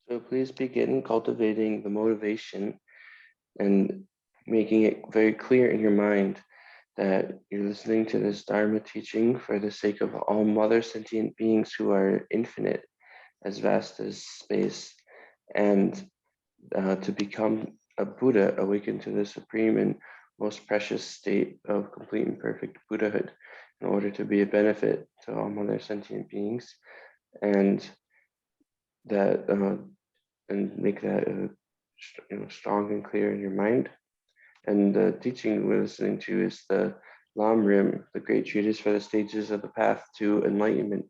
So please begin cultivating the motivation and making it very clear in your mind that you're listening to this Dharma teaching for the sake of all mother sentient beings who are infinite, as vast as space, and to become a Buddha, awakened to the supreme and most precious state of complete and perfect Buddhahood, in order to be a benefit to all mother sentient beings, and that and make that strong and clear in your mind. And the teaching we're listening to is the Lamrim, the great treatise for the stages of the path to enlightenment.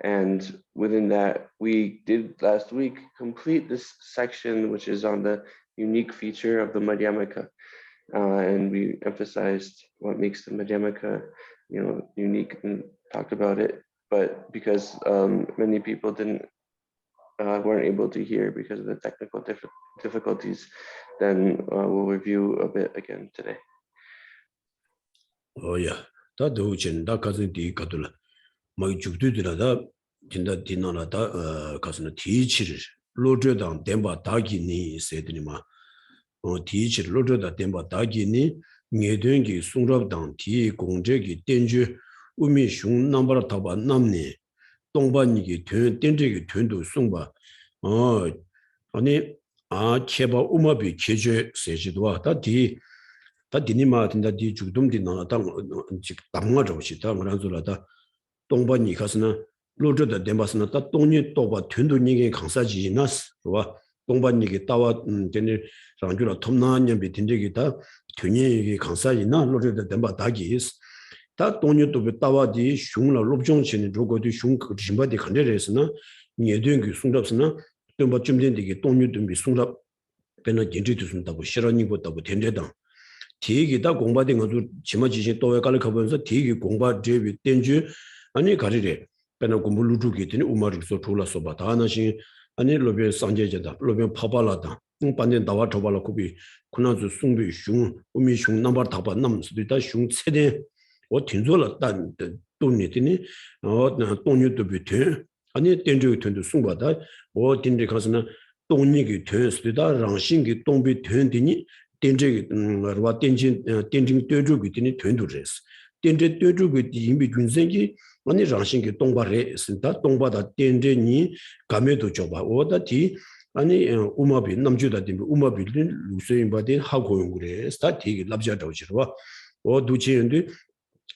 And within that, we did last week complete this section, which is on the unique feature of the Madhyamaka. And we emphasized what makes the Madhyamaka, unique, and talked about it. But because many people weren't able to hear because of the technical difficulties, then we'll review a bit again today. Oh yeah, that do da cousin di kadula. My jukdudira da tinda dinana da cousin teacher lojo down demba dagi ni said ni ma. Oh teacher lojo da demba dagi ni ngedungi sungrab down ti gongje tenju umi shung number taba namni dongba ni gi tön tenje gi töndu sungba. Oh 아니 cheba umabi keje sejidwa 다 디니마 된다 디 주dum디 나다 직 당마 저시다 그런줄라다 동반이 가서나 로저다 덴바스나 다 동니 또바 튼도 니게 강사지나스 와 동반이게 따와 되는 장주라 톱나년비 딘적이다 튼이 강사이나 로저다 덴바 다기스 다 동니도 따와디 슝라 롭종치는 로고디 슝 그림바디 컨데레스나 니에된기 숭답스나 덴바 쯤된디게 동니도 비 숭답 배나 gen지도 순다고 싫어니고다고 된대다 디기다 공부된 것도 지마지신 또에 가르쳐보면서 디기 공부 제비 땡주 아니 가리래 배나 공부를 주기더니 우마르서 졸라서 봐 다나신 아니 로베 상제제다 로베 파발라다 반전 다와 줘발라 고비 군나주 숭비 슝 우미 슝 넘버 다바 남스도 슝 세대 어 틴졸라 단 돈니더니 돈유도 비테 아니 땡주 튼도 숭바다 어 딘데 가서는 돈니기 되스다 랑신기 돈비 된디니 덴제 와 덴진 떼주기 되니 된두레스 덴제 떼주기 이미 군생기 아니 장신기 동바레 쓴다 동바다 덴제니 감에도 줘봐 오다티 아니 우마비 남주다 딘 우마비는 루세인 바데 하고 연구래 스타티 랍자도 지르와 오 두치인데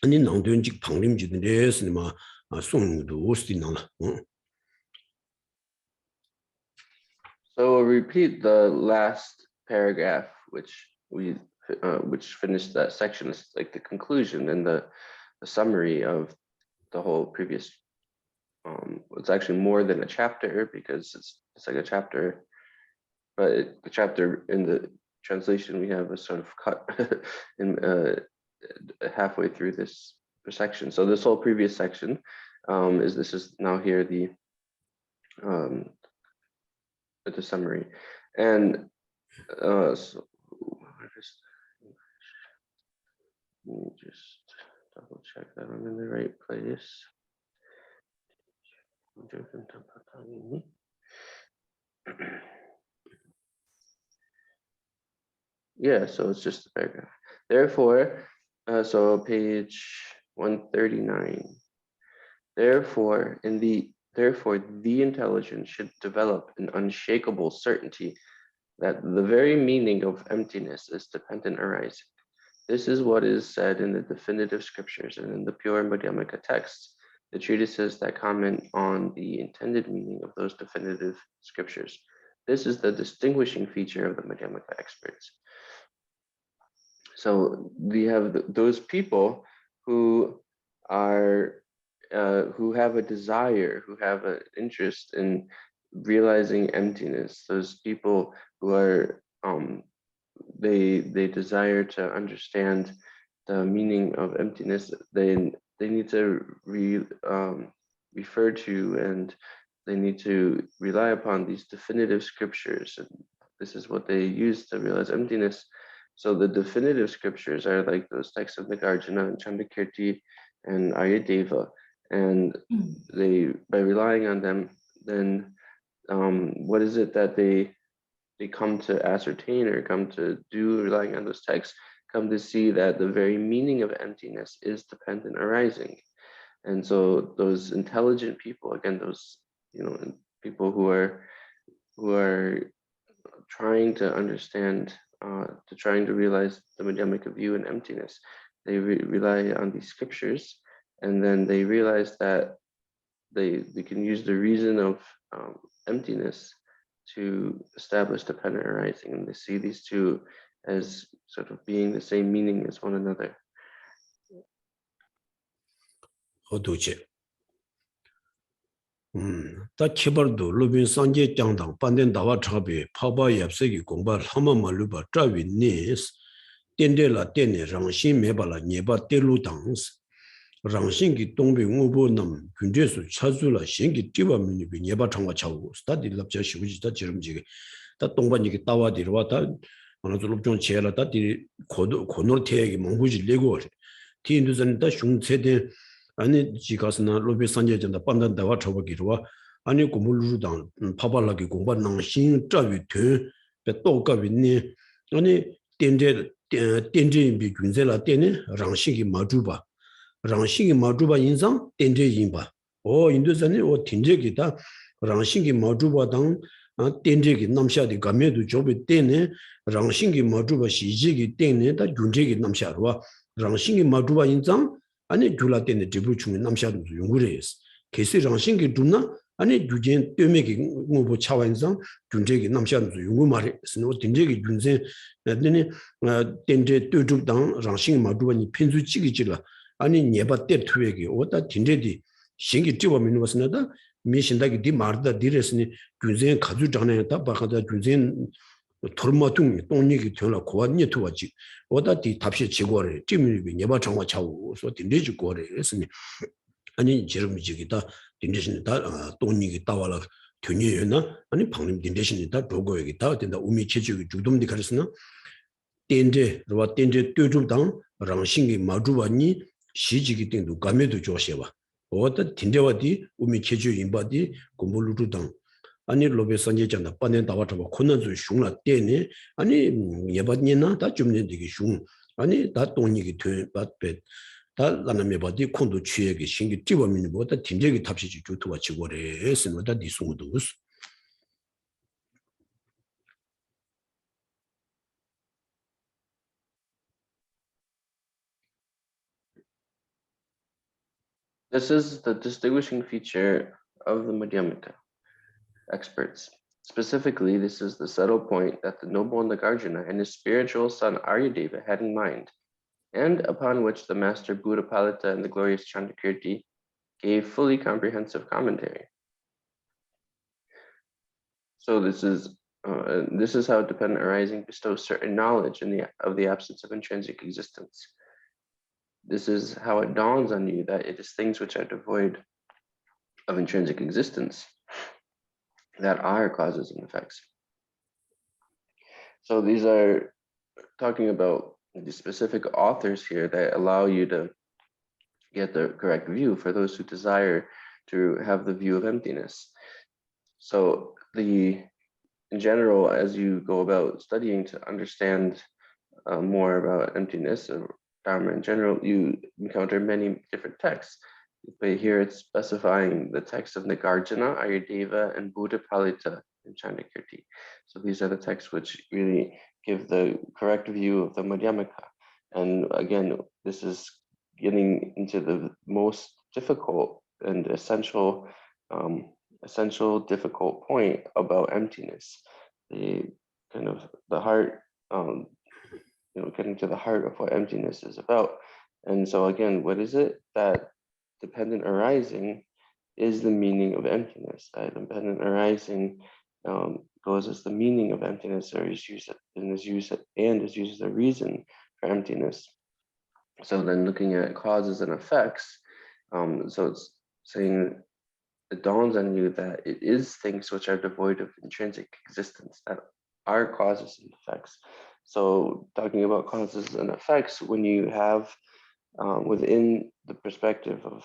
아니 남된직 방림지인데 스마 송도 오스티나라 So we'll repeat the last paragraph, which finished that section. It's like the conclusion and the summary of the whole previous. It's actually more than a chapter because it's like a chapter, but the chapter in the translation we have is sort of cut in halfway through this section. So this whole previous section is now here the summary. And so let me just double check that I'm in the right place. Yeah, so it's just a paragraph. Therefore, so page 139. Therefore, the intelligence should develop an unshakable certainty that the very meaning of emptiness is dependent arising. This is what is said in the definitive scriptures and in the pure Madhyamaka texts, the treatises that comment on the intended meaning of those definitive scriptures. This is the distinguishing feature of the Madhyamaka experts. So we have those people who are who have a desire, who have an interest in realizing emptiness. Those people who are they desire to understand the meaning of emptiness. They need to refer to, and they need to rely upon these definitive scriptures. And this is what they use to realize emptiness. So the definitive scriptures are like those texts of Nagarjuna and Chandakirti and Aryadeva. And by relying on them, then what is it that they come to ascertain or come to do, relying on those texts, come to see that the very meaning of emptiness is dependent arising. And so those intelligent people, again, those people who are trying to understand, trying to realize the Madhyamaka view and emptiness, they rely on these scriptures, and then they realize that they can use the reason of emptiness to establish dependent arising, and they see these two as sort of being the same meaning as one another. 다 키버도 루빈 산제 장당 반된 다와 차비 파바 얍세기 공바 하마마 루바 트라비니스 덴데라 덴네 랑신 메발라 네바 텔루당스 랑신기 동비 우보남 군제수 차주라 신기 띠바미니 네바 창과 차고 스타디 랍자 시부지다 지름지게 다 동반이게 따와디로 다 어느 좀 제라 다디 고노 태기 몽부지 레고 티인도선 다 슝체데 아니 지가스나 로비 산제전다 판단다와 쳐보기로와 아니 고물루당 파발라기 공부는 신 짜위 되 배도가비니 아니 덴제 비군zel라 덴네 랑신기 마주바 랑신기 마주바 인상 덴제 인바 오 인도선이 오 딘제기다 랑신기 마주바당 덴제기 남샤디 가메도 조비 덴네 랑신기 마주바 시지기 덴네 다 군제기 남샤로와 랑신기 마주바 인상 아니 줄라 때문에 지부 중에 남샤도 연구래스 개시 정신기 두나 아니 주진 때문에 뭐 차원상 군제기 남샤도 연구 말이 스노 딘제기 군제 내니 딘제 뜨줍당 정신 마두니 편수 찍이지라 아니 네바 때 투에기 오다 딘제디 신기 찍어 믿는 것은 미신다기 디 마르다 디레스니 군제 가주 장내다 바가다 군제 돌마퉁 동력이 되라 고안이 투와지 오다디 답시 지고를 찜이 네바 정화 차고 소 딘데지 고래 했으니 아니 지름지기다 딘데신다 동력이 따와라 균이나 아니 방림 딘데신이다 도고에기다 된다 우미 체주기 주dom디 가르스나 딘데 로와 딘데 뜨줍당 랑신기 마주바니 시지기 땡도 감에도 조셔봐 오다 딘데와디 우미 체주 인바디 공부루두당 아니 로베 산제잖아 빠낸 다와타고 코난주 슝라 때네 아니 예바니나 다 좀내되게 슝 아니 다 동력이 돼 받베 다 나나메 바디 콘도 취에게 신기 찌범이니 뭐다 딘제기 탑시지 주투와 지고래 했으면 다 니송도 us. This is the distinguishing feature of the Madhyamaka experts. Specifically, this is the subtle point that the noble Nagarjuna and his spiritual son Aryadeva had in mind, and upon which the master Buddhapalita and the glorious Chandakirti gave fully comprehensive commentary. So this is how dependent arising bestows certain knowledge of the absence of intrinsic existence. This is how it dawns on you that it is things which are devoid of intrinsic existence that are causes and effects. So these are talking about the specific authors here that allow you to get the correct view for those who desire to have the view of emptiness. So in general, as you go about studying to understand more about emptiness or Dharma in general, you encounter many different texts. But here it's specifying the text of Nagarjuna, Aryadeva, and Buddhapalita in Chandakirti. So these are the texts which really give the correct view of the Madhyamaka. And again, this is getting into the most difficult and essential difficult point about emptiness. The heart, getting to the heart of what emptiness is about. And so again, what is it? That dependent arising is the meaning of emptiness. That dependent arising goes as the meaning of emptiness, or is used as a reason for emptiness. So then looking at causes and effects, so it's saying it dawns on you that it is things which are devoid of intrinsic existence that are causes and effects. So talking about causes and effects, when you have within the perspective of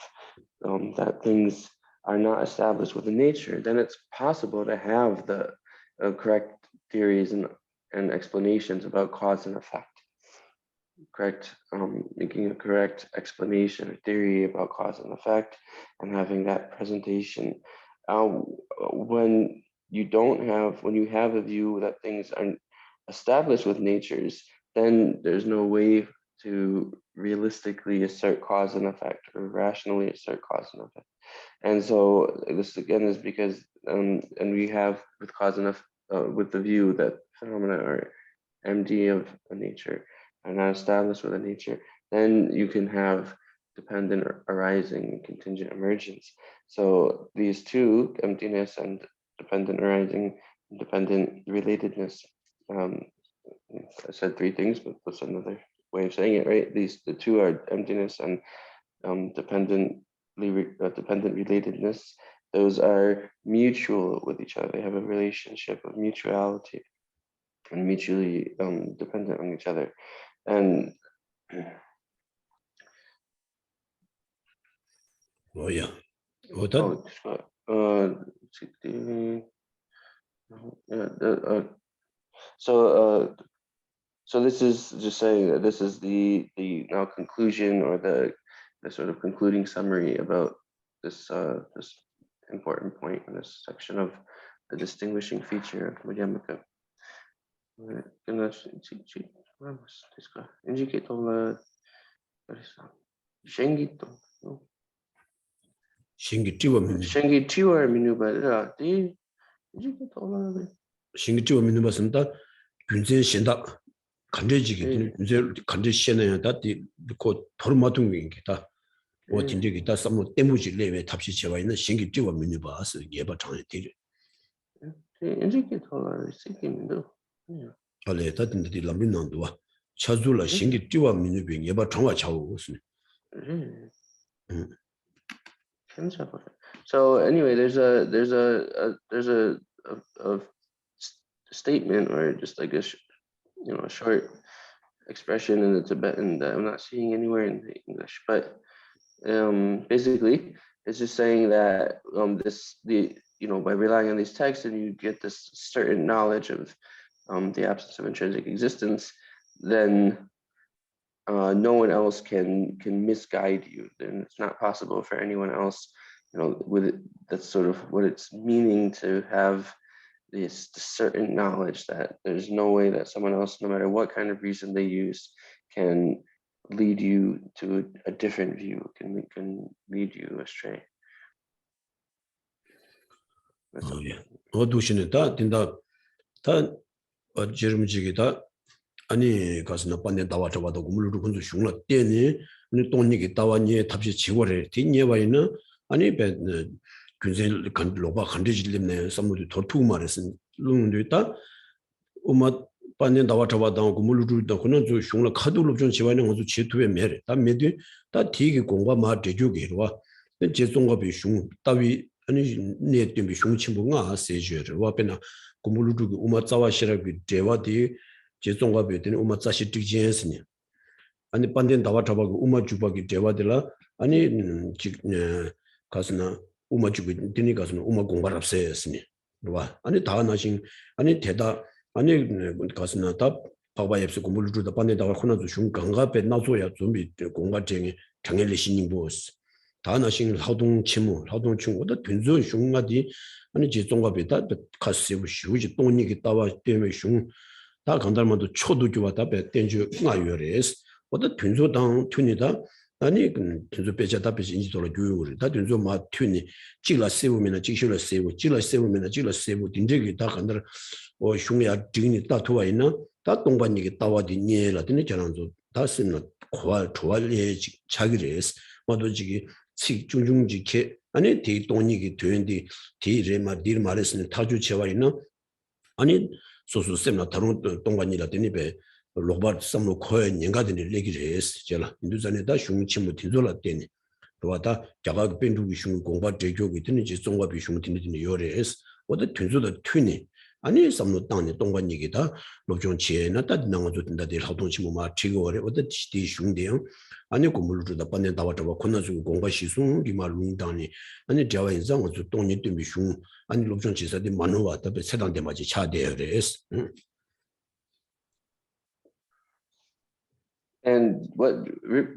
that things are not established within nature, then it's possible to have the correct theories and explanations about cause and effect. Making a correct explanation or theory about cause and effect, and having that presentation. When you have a view that things are established with natures, then there's no way to realistically assert cause and effect or rationally assert cause and effect. And so this again is because, and we have with cause and with the view that phenomena are empty of a nature, are not established with a nature, then you can have dependent arising and contingent emergence. So these two, emptiness and dependent arising, dependent relatedness, I said three things, but that's another way of saying it, right? The two are emptiness and dependent relatedness. Those are mutual with each other. They have a relationship of mutuality and mutually dependent on each other. And oh yeah, so this is just saying that this is the now conclusion, or the sort of concluding summary about this this important point in this section of the distinguishing feature of Madhyamaka. Shengitiwa minuba di Shingitiwa minubasanta 균제 신다 간제지기 균제 간제 신내야 다디 그 토르마둥이 기타 뭐 진짜기 다 삼로 때무지 레베 탑시 제와 있는 신기티와 민우바스 예바 장에 되리 인지기 돌아 시키면도 알레 다든지 람빈난도와 차줄라 신기티와 민우비 예바 장와 차고 있으니 So anyway, there's a statement, or just like a short expression in the Tibetan that I'm not seeing anywhere in the English, but basically it's just saying that by relying on these texts, and you get this certain knowledge of the absence of intrinsic existence, then no one else can misguide you. Then it's not possible for anyone else, with it. That's sort of what it's meaning to have this certain knowledge that there's no way that someone else, no matter what kind of reason they use, can lead you to a different view, can lead you astray. 어두시는 다 된다 다 어지름지기다 아니 가서는 반년 다와 잡아도 고물로 군주 흉라 때니 아니 돈이기 다와니 탑시 지고래 뒷예와 있는 아니 배 군세 간로바 간지질림네 삼무도 도투 말했은 룸도 있다 엄마 반년 다와 잡아도 고물로 주다 그는 저 흉라 카드로 좀 지와는 것도 지투에 매래 다 매디 다 뒤기 공과 마 대주기로와 제송갑이 흉 따위 아니 네 때문에 흉침봉아 세주를 와배나 고물로 주고 엄마 자와시라기 대와디 제송갑이 되는 엄마 자시 직진했으니 아니 반년 다와 잡아고 엄마 주박이 대와들라 아니 가스나 엄마 주고 되니 가스나 엄마 공부랍세였으니 와 아니 다 나신 아니 대다 아니 가스나 다 바바앱스 공부를 주다 반년 다와 혼나도 흉 강가배 나줘야 준비 공부쟁이 당연히 신ning 보스 다 나신劳动친구劳动친구도 든저 흉가디 아니 제송갑이다 가스고 쉬우지 돈이기 따와 때문에 흉다 간달만도 초도 좋았다 배 땡주 나요레스 어디 든저당 튜니다 아니 든저 배자다 배지 인지도로 교육을 다 든저 마 튜니 찌라 세우면은 찌셔라 세우 찌라 세우면은 찌라 세우 딘저기 다 간달 흉야 딩이 다 도와 있나 다 동반이기 따와디 니에라더니 저런도 다 쓰는 고알 조알에 자기레스 뭐도지기 치 중중지케 아니 대 돈이기 되는데 대레마 딜 말했으니 타주 제와 있나 아니 소소 셈나 다른 동반이라더니 배 로바 삼로 코에 년가더니 레기레스 제라 인도전에다 흉침을 뒤돌았더니 또다 자가 벤두기 흉 공바 제조기 되는지 종과 비흉 되는지 요레스 어디 튼조도 튀니 아니 삼노 땅에 동관 얘기다 로종 지에나 다 나가도 된다들 활동치 뭐마 지고래 어디 시대 슝대요 아니 고물주다 반년 다와다와 권나주 공과 시송 리마 룽당니 아니 자와 인상을 좀 동니 뜸비슝 아니 로종 지사들 만호와 답에 세당대 맞이 차대여레스 And what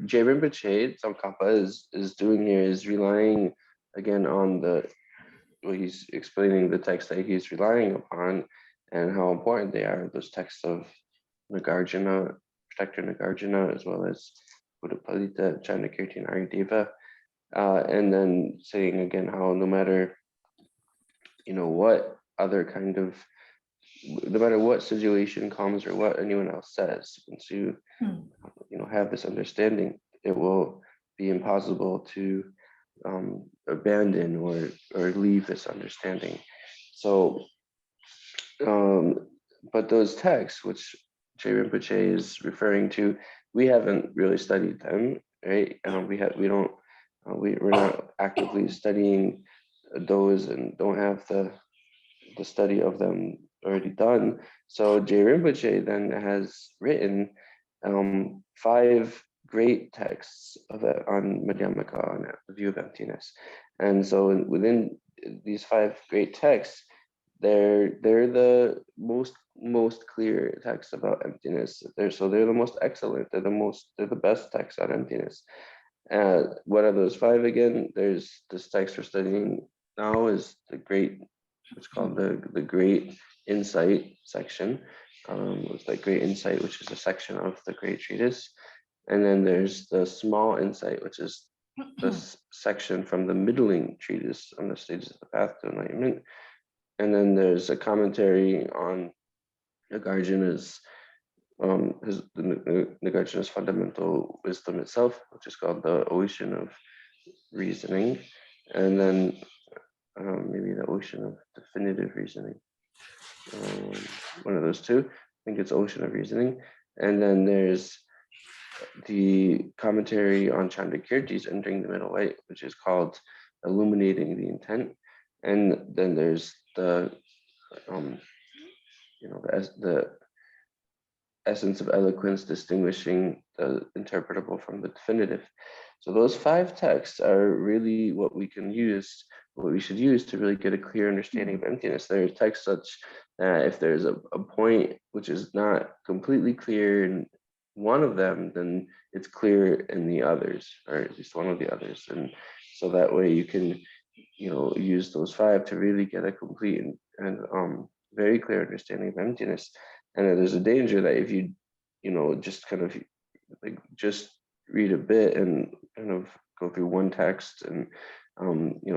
J. Rinpoche Tsongkhapa is doing here is relying again on he's explaining the text that he's relying upon and how important they are, those texts of Nagarjuna, Protector Nagarjuna, as well as Buddhapalita, Chandakirti, and Aryadeva. And then saying again how no matter, what other kind of, no matter what situation comes or what anyone else says, once you, have this understanding, it will be impossible to abandon or leave this understanding. So, but those texts, which J. Rinpoche is referring to, we haven't really studied them, right? We're not actively studying those and don't have the study of them already done. So J. Rinpoche then has written 5 great texts on Madhyamaka, on the view of emptiness. And so within these 5 great texts, they're the most clear texts about emptiness. They're the most excellent. They're the best texts on emptiness. What are those 5 again? There's this text we're studying now is it's called the Great Insight section. It's like Great Insight, which is a section of the Great Treatise. And then there's the Small Insight, which is this section from the Middling Treatise on the stages of the path to enlightenment. And then there's a commentary on Nagarjuna's Nagarjuna's fundamental wisdom itself, which is called the Ocean of Reasoning. And then maybe the Ocean of Definitive Reasoning. One of those two. I think it's Ocean of Reasoning. And then there's the commentary on Chandakirti's Entering the Middle Light, which is called Illuminating the Intent. And then there's the essence of eloquence, distinguishing the interpretable from the definitive. So those 5 texts are really what we should use to really get a clear understanding of emptiness. There are texts such that if there's a point which is not completely clear in one of them, then it's clear in the others, or at least one of the others. And so that way you can, use those 5 to really get a complete and very clear understanding of emptiness. And there's a danger that if you, just kind of just read a bit and kind of go through one text and,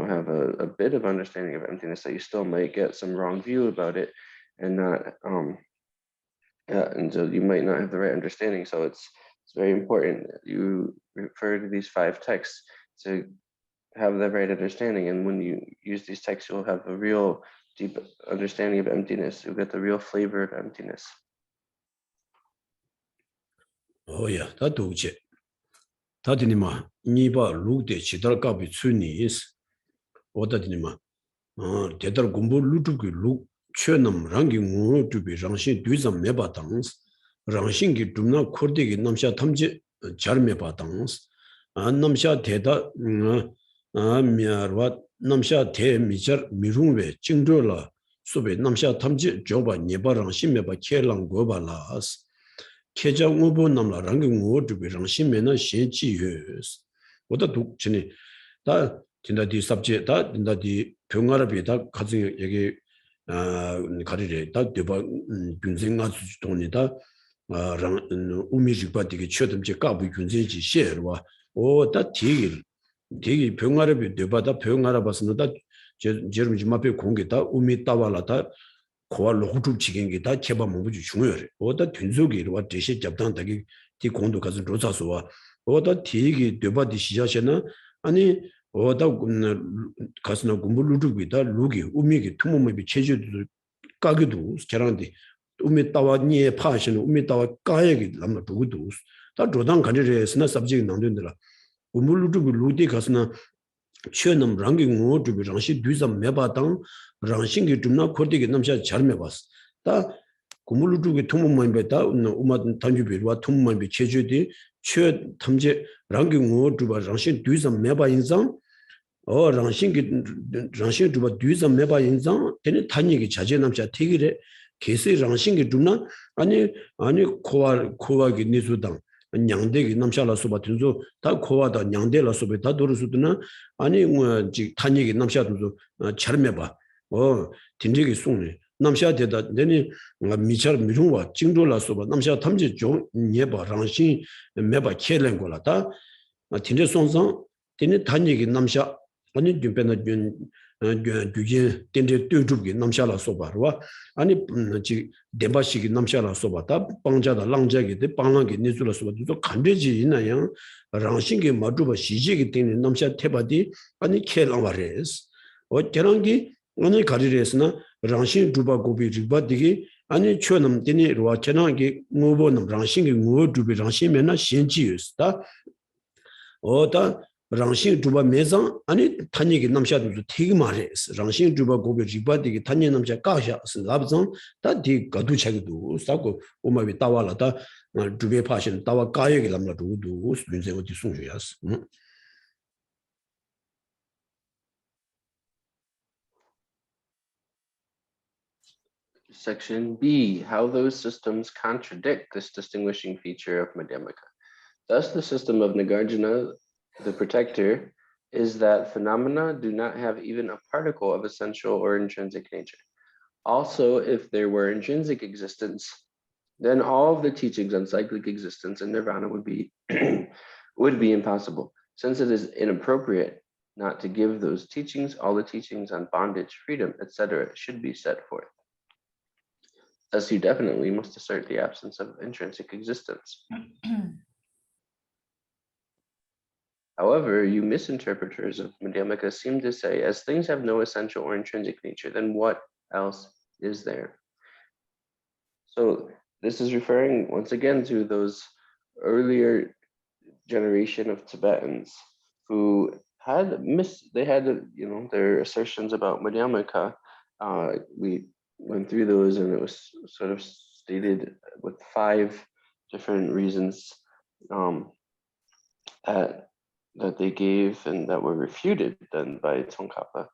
have a bit of understanding of emptiness, that you still might get some wrong view about it and not, and so you might not have the right understanding. So it's very important that you refer to these 5 texts to have the right understanding. And when you use these texts, you'll have a real deep understanding of emptiness. You'll get the real flavor of emptiness. Oh yeah, that do it. Tadinima, Niba look the Chidarkabi Sunis, or Tadinima. Tedar Gumbo Lutuki look, Chernam ranking to be Ranshin Duisam Mebatans, Ranshingi Dumna Kurdi Namsha Tamji Jarmebatans, and Namsha Teda Miarwat Namsha Te Mijar Mirumwe, Chingdola, Sobe Namsha Tamji Joba Neba Ranshin Meba Kelang Gobalas. Kejang Ubo Namla Ranking Wood to be Ranshimena Shenchi years. What a took Chini that Tinda the subject that in the Pungarabi that cousin Yagi Karire that Deba Gunzinga Tonita Umijipati Chetam Chekabu Gunzinji share or that Tigil Pungarabi Debata Pungarabas that Jeremy Mape Kongita Umitawalata. Koa lokutup chigengi da cheba mabuju chungyo re. Oda tunzugi rwa deshe jabdang dagi di kondo kazi rosa suwa. Oda tiigi deba di shijashe na, ani oda kasi na gumbu lutubi da lugi, umigi tumumabi cheju kagidu kerangdi. Umi tawa nye paashe na umi tawa kayagi lamna dugudu. Da rodang kanji re sina sabjigi nangdundira. Gumbu lutubi ludi kasi na Chönam rangi ngo to be ranshi duisam mebatang ranshingi tumna khortigi namsha charmebas. Ta kumulutugi tumumambeta uma tanjubirwa tumumambe chejudi chö tamje rangi ngo to be ranshin duisam meba inzang 어 랑싱기 두바 뒤자 메바 인상 되는 단위기 자제 남자 태기래 개세 랑싱기 두나 아니 코와기 니수당 냥대기 남샤라서 받든조 다 코와다 냥대라서 다 도르수드나 아니 뭐지 단위기 남샤도 차르메바 딘지기 송네 남샤데다 되니 미처 미중와 징조라서 봐 남샤 탐지 좀 예바 랑싱 메바 켈랭고라다 딘지 송상 되니 단위기 남샤 아니 균변의 규제 텐데 뚜줍기 남샤라 소바와 아니 지 데바시기 남샤라 소바다 방자다 랑자기 데 방랑기 니줄라 소바도 간데지 있나요 랑싱기 마두바 시지기 때문에 남샤 테바디 아니 켈랑바레스 어쩌랑기 오늘 가리레스나 랑싱 두바 고비 리바디기 아니 초남 데니 로아차나기 모보는 랑싱기 모 두비 랑싱메나 신지유스다 어다 랑싱 두바 메상 아니 탄이기 남샤도 되게 말했어 랑싱 두바 고비 리바디기 탄이 남샤 까샤스 라브정 다디 가두차기도 싸고 오마비 따와라다 두베 파신 따와 까여기 남라 두두 윤세고 뒤송주야스 Section B, how those systems contradict this distinguishing feature of Madhyamaka. Thus, the system of Nagarjuna, the protector, is that phenomena do not have even a particle of essential or intrinsic nature. Also, if there were intrinsic existence, then all of the teachings on cyclic existence and nirvana would be would be impossible, since it is inappropriate not to give those teachings. All the teachings on bondage, freedom, etc. should be set forth. Thus, you definitely must assert the absence of intrinsic existence. However, you misinterpreters of Madhyamaka seem to say, as things have no essential or intrinsic nature, then what else is there? So this is referring once again to those earlier generation of Tibetans who had their assertions about Madhyamaka. We went through those, and it was sort of stated with 5 different reasons that they gave and that were refuted then by Tsongkhapa.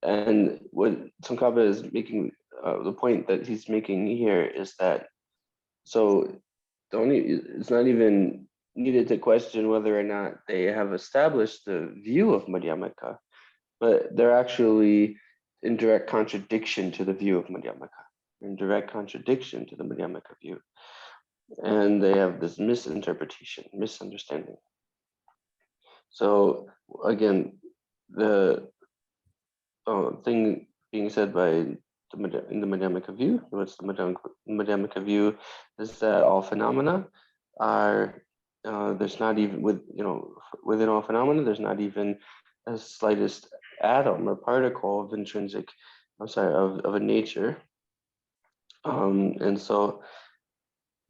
And what Tsongkhapa is making, the point that he's making here is that, so it's not even needed to question whether or not they have established the view of Madhyamaka, but they're actually in direct contradiction to the view of Madhyamaka, in direct contradiction to the Madhyamaka view. And they have this misunderstanding. So again, the thing being said in the Madhyamaka view, what's the Madhyamaka view, is that all phenomena are there's not even within all phenomena there's not even a slightest atom or particle of intrinsic, of a nature, and so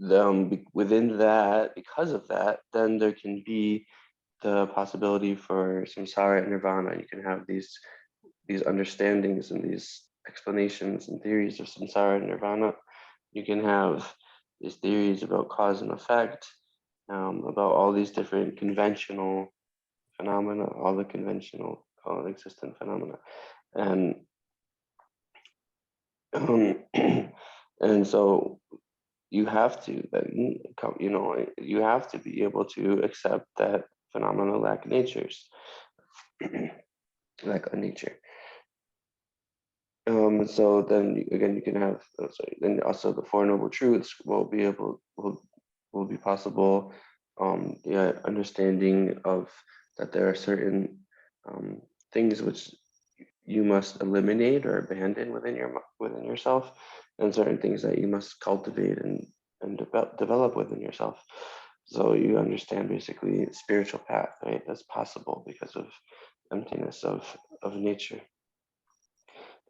within that, because of that, then there can be the possibility for samsara and nirvana. You can have these understandings and these explanations and theories of samsara and nirvana. You can have these theories about cause and effect, about all these different conventional phenomena, all the conventional existent phenomena, and and so you have to you have to be able to accept that phenomena lack natures, lack a nature. So then again, you can have then also the Four Noble Truths will be possible. The understanding of that there are certain things which you must eliminate or abandon within yourself, and certain things that you must cultivate and develop within yourself. So you understand basically spiritual path, right? That's possible because of emptiness of nature.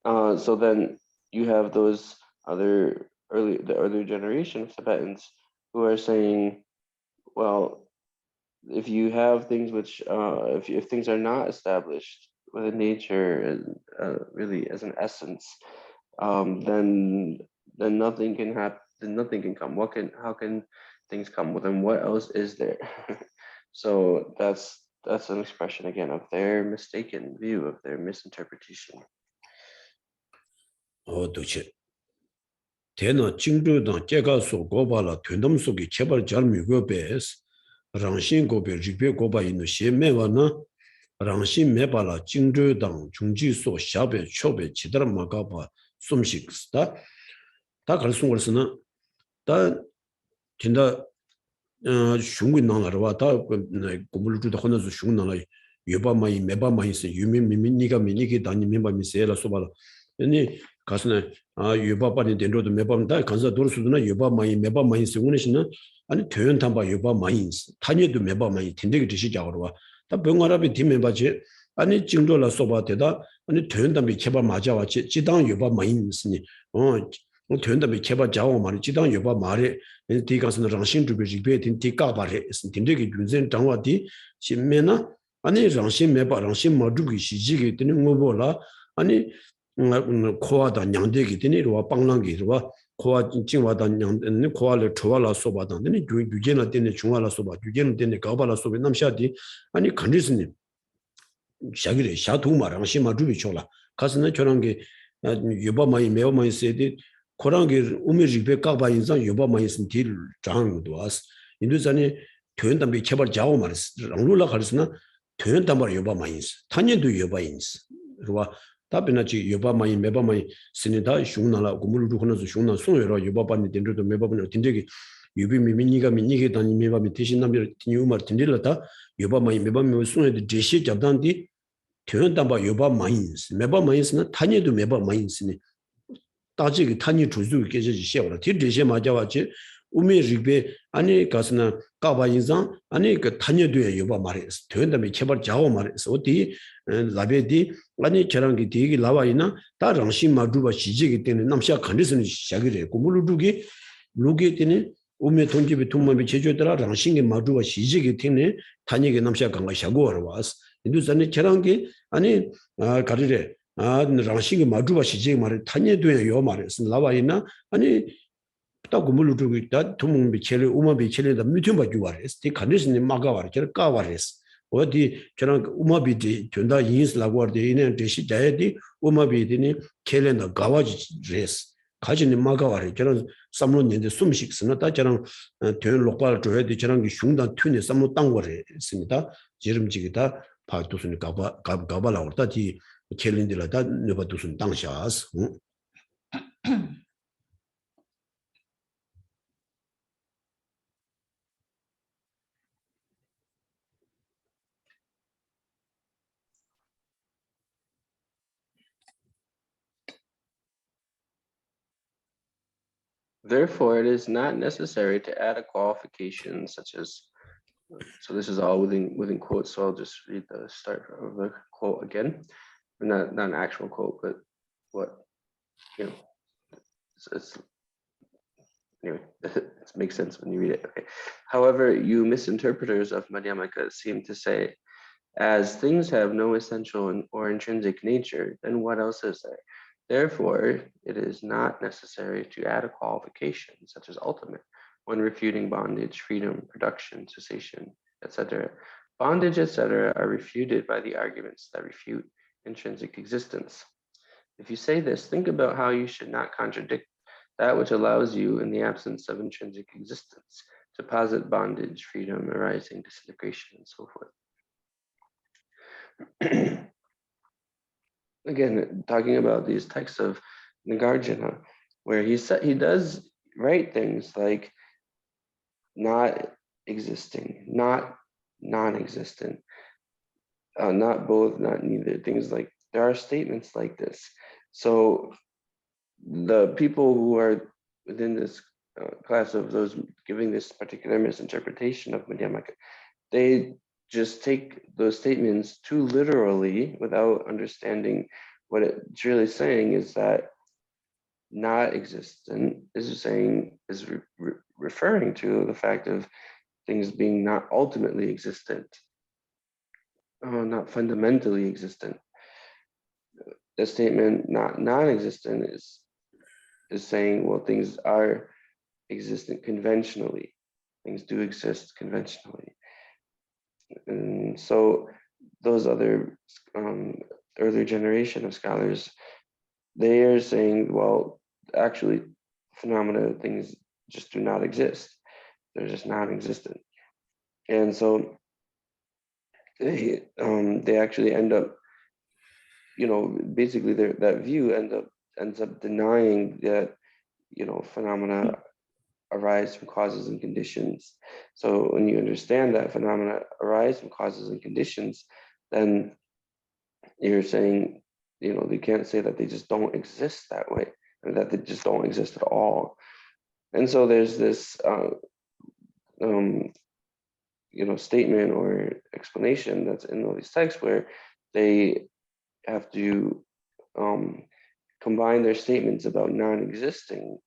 So then you have those the earlier generation of Tibetans who are saying, well, if you have things which, if things are not established within nature and really as an essence, then nothing can happen. Then nothing can come. How can things come? Well, then what else is there? So that's an expression again of their mistaken view, of their misinterpretation. 도체 대나 징조당 제가소 고발라 된덤 속에 제발 잘 미고 베스 랑신 고베 리베 고바 있는 시메와나 랑신 메발라 징조당 중지소 샤베 초베 지더라 마가바 숨식스다 다 갈수 걸스나 다 진짜 슝군 나라와 다 고물을 주다 혼자서 슝 나라 여바마이 메바마이스 유미미미니가 미니기 다니 메바미세라 소발 아니 가스네 여바바니 된로도 메바다 간사 도르스도나 여바마이 메바마이스 오네시나 아니 퇴연 담바 여바마이스 타니도 메바마이 틴데기 드시자고 와. 다 병아랍이 디메바지 아니 징조라 소바데다 아니 퇴연 담비 제발 맞아와 지당 여바마이스니 퇴연담이 개발 자원 말이 지당 여바 말에 디가스는 랑신 주비지 베딘 디가바레 딘데기 준전 장와디 심메나 아니 랑신 메바 랑신 마두기 시지게 되는 뭐보라 아니 코아다 냥데기 되니 와 빵랑기 와 코아 징와다 냥 코아를 초발라 소바다니 규제나 되는 중화라 소바 규제는 되는 가발라 소베 남샤디 아니 간리스님 샤기레 샤투마 랑신 마두비 초라 가스는 저런 게 여바마이 메오마이 세디 코랑게 우메지베 까바 인상 여바마이스 딜 장도 왔어 인도산에 퇴연담비 개발 자오 말스 랑룰라 가르스나 퇴연담바 여바마이스 탄년도 여바인스 그와 답이나지 여바마이 메바마이 스니다 슝나라 고물루 코나서 슝나 송여라 여바바니 된도도 메바바니 딘데기 유비 미미니가 미니게 다니 메바미 대신남비 티뉴마 딘딜라다 여바마이 메바미 송여데 제시 잡단디 퇴연담바 여바마이스 메바마이스나 탄년도 메바마이스니 따지기 탄이 주주 계제지 시어라 뒤르제 맞아와지 우메리베 아니 가스나 까바 인상 아니 그 탄여도에 여바 말했어 되는데 개발 자오 말했어 어디 라베디 아니 저랑기 되게 나와이나 다랑신 마두바 시지기 때문에 남샤 컨디션이 시작이래 고물루기 루게 때문에 우메 돈집에 돈만비 제조더라 랑신게 마두바 시지기 때문에 탄이게 남샤 강가 샤고하러 왔어 인도산에 저랑기 아니 가리래 랑싱이 마주바 시제 말에 탄예도에 요 말했어 나와이나 아니 딱 고물로 두고 있다 도몽비 첼레 우마비 첼레다 미팅바 주와레스 티 간디스니 마가와레 저 까와레스 어디 저랑 우마비디 된다 인스라고 하데 이네 대시 자야디 우마비디니 켈레나 가와지레스 가지니 마가와레 저런 삼론인데 숨식스나 다 저랑 된 lok발 줘야디 저랑 기 흉단 튀네 삼로 땅거래 있습니다 지름지기다 파도스니 가발라고 다디 켈린들라다 너바두순 당샤스 Therefore, it is not necessary to add a qualification such as, so this is all within quotes, so I'll just read the start of the quote again. Not an actual quote, but what, it's anyway, it makes sense when you read it. Okay. However, you misinterpreters of Madhyamaka seem to say, as things have no essential or intrinsic nature, then what else is there? Therefore, it is not necessary to add a qualification, such as ultimate, when refuting bondage, freedom, production, cessation, etc. Bondage, etc. are refuted by the arguments that refute intrinsic existence. If you say this, think about how you should not contradict that which allows you, in the absence of intrinsic existence, to posit bondage, freedom, arising, disintegration, and so forth. Again, talking about these texts of Nagarjuna, where he does write things like not existing, not non-existent, not both, not neither, things like, there are statements like this. So the people who are within this class of those giving this particular misinterpretation of Madhyamaka, they just take those statements too literally without understanding what it's really saying is that not existent is referring to the fact of things being not ultimately existent, not fundamentally existent. The statement not non-existent is saying, well, things are existent conventionally. Things do exist conventionally. And so those other earlier generation of scholars, they are saying, well, actually, phenomena, things just do not exist. They're just non-existent. And so they actually end up, basically that view ends up denying that, phenomena arise from causes and conditions. So when you understand that phenomena arise from causes and conditions, then you're saying, you can't say that they just don't exist that way, or that they just don't exist at all. And so there's this, statement or explanation that's in all these texts where they have to combine their statements about not existing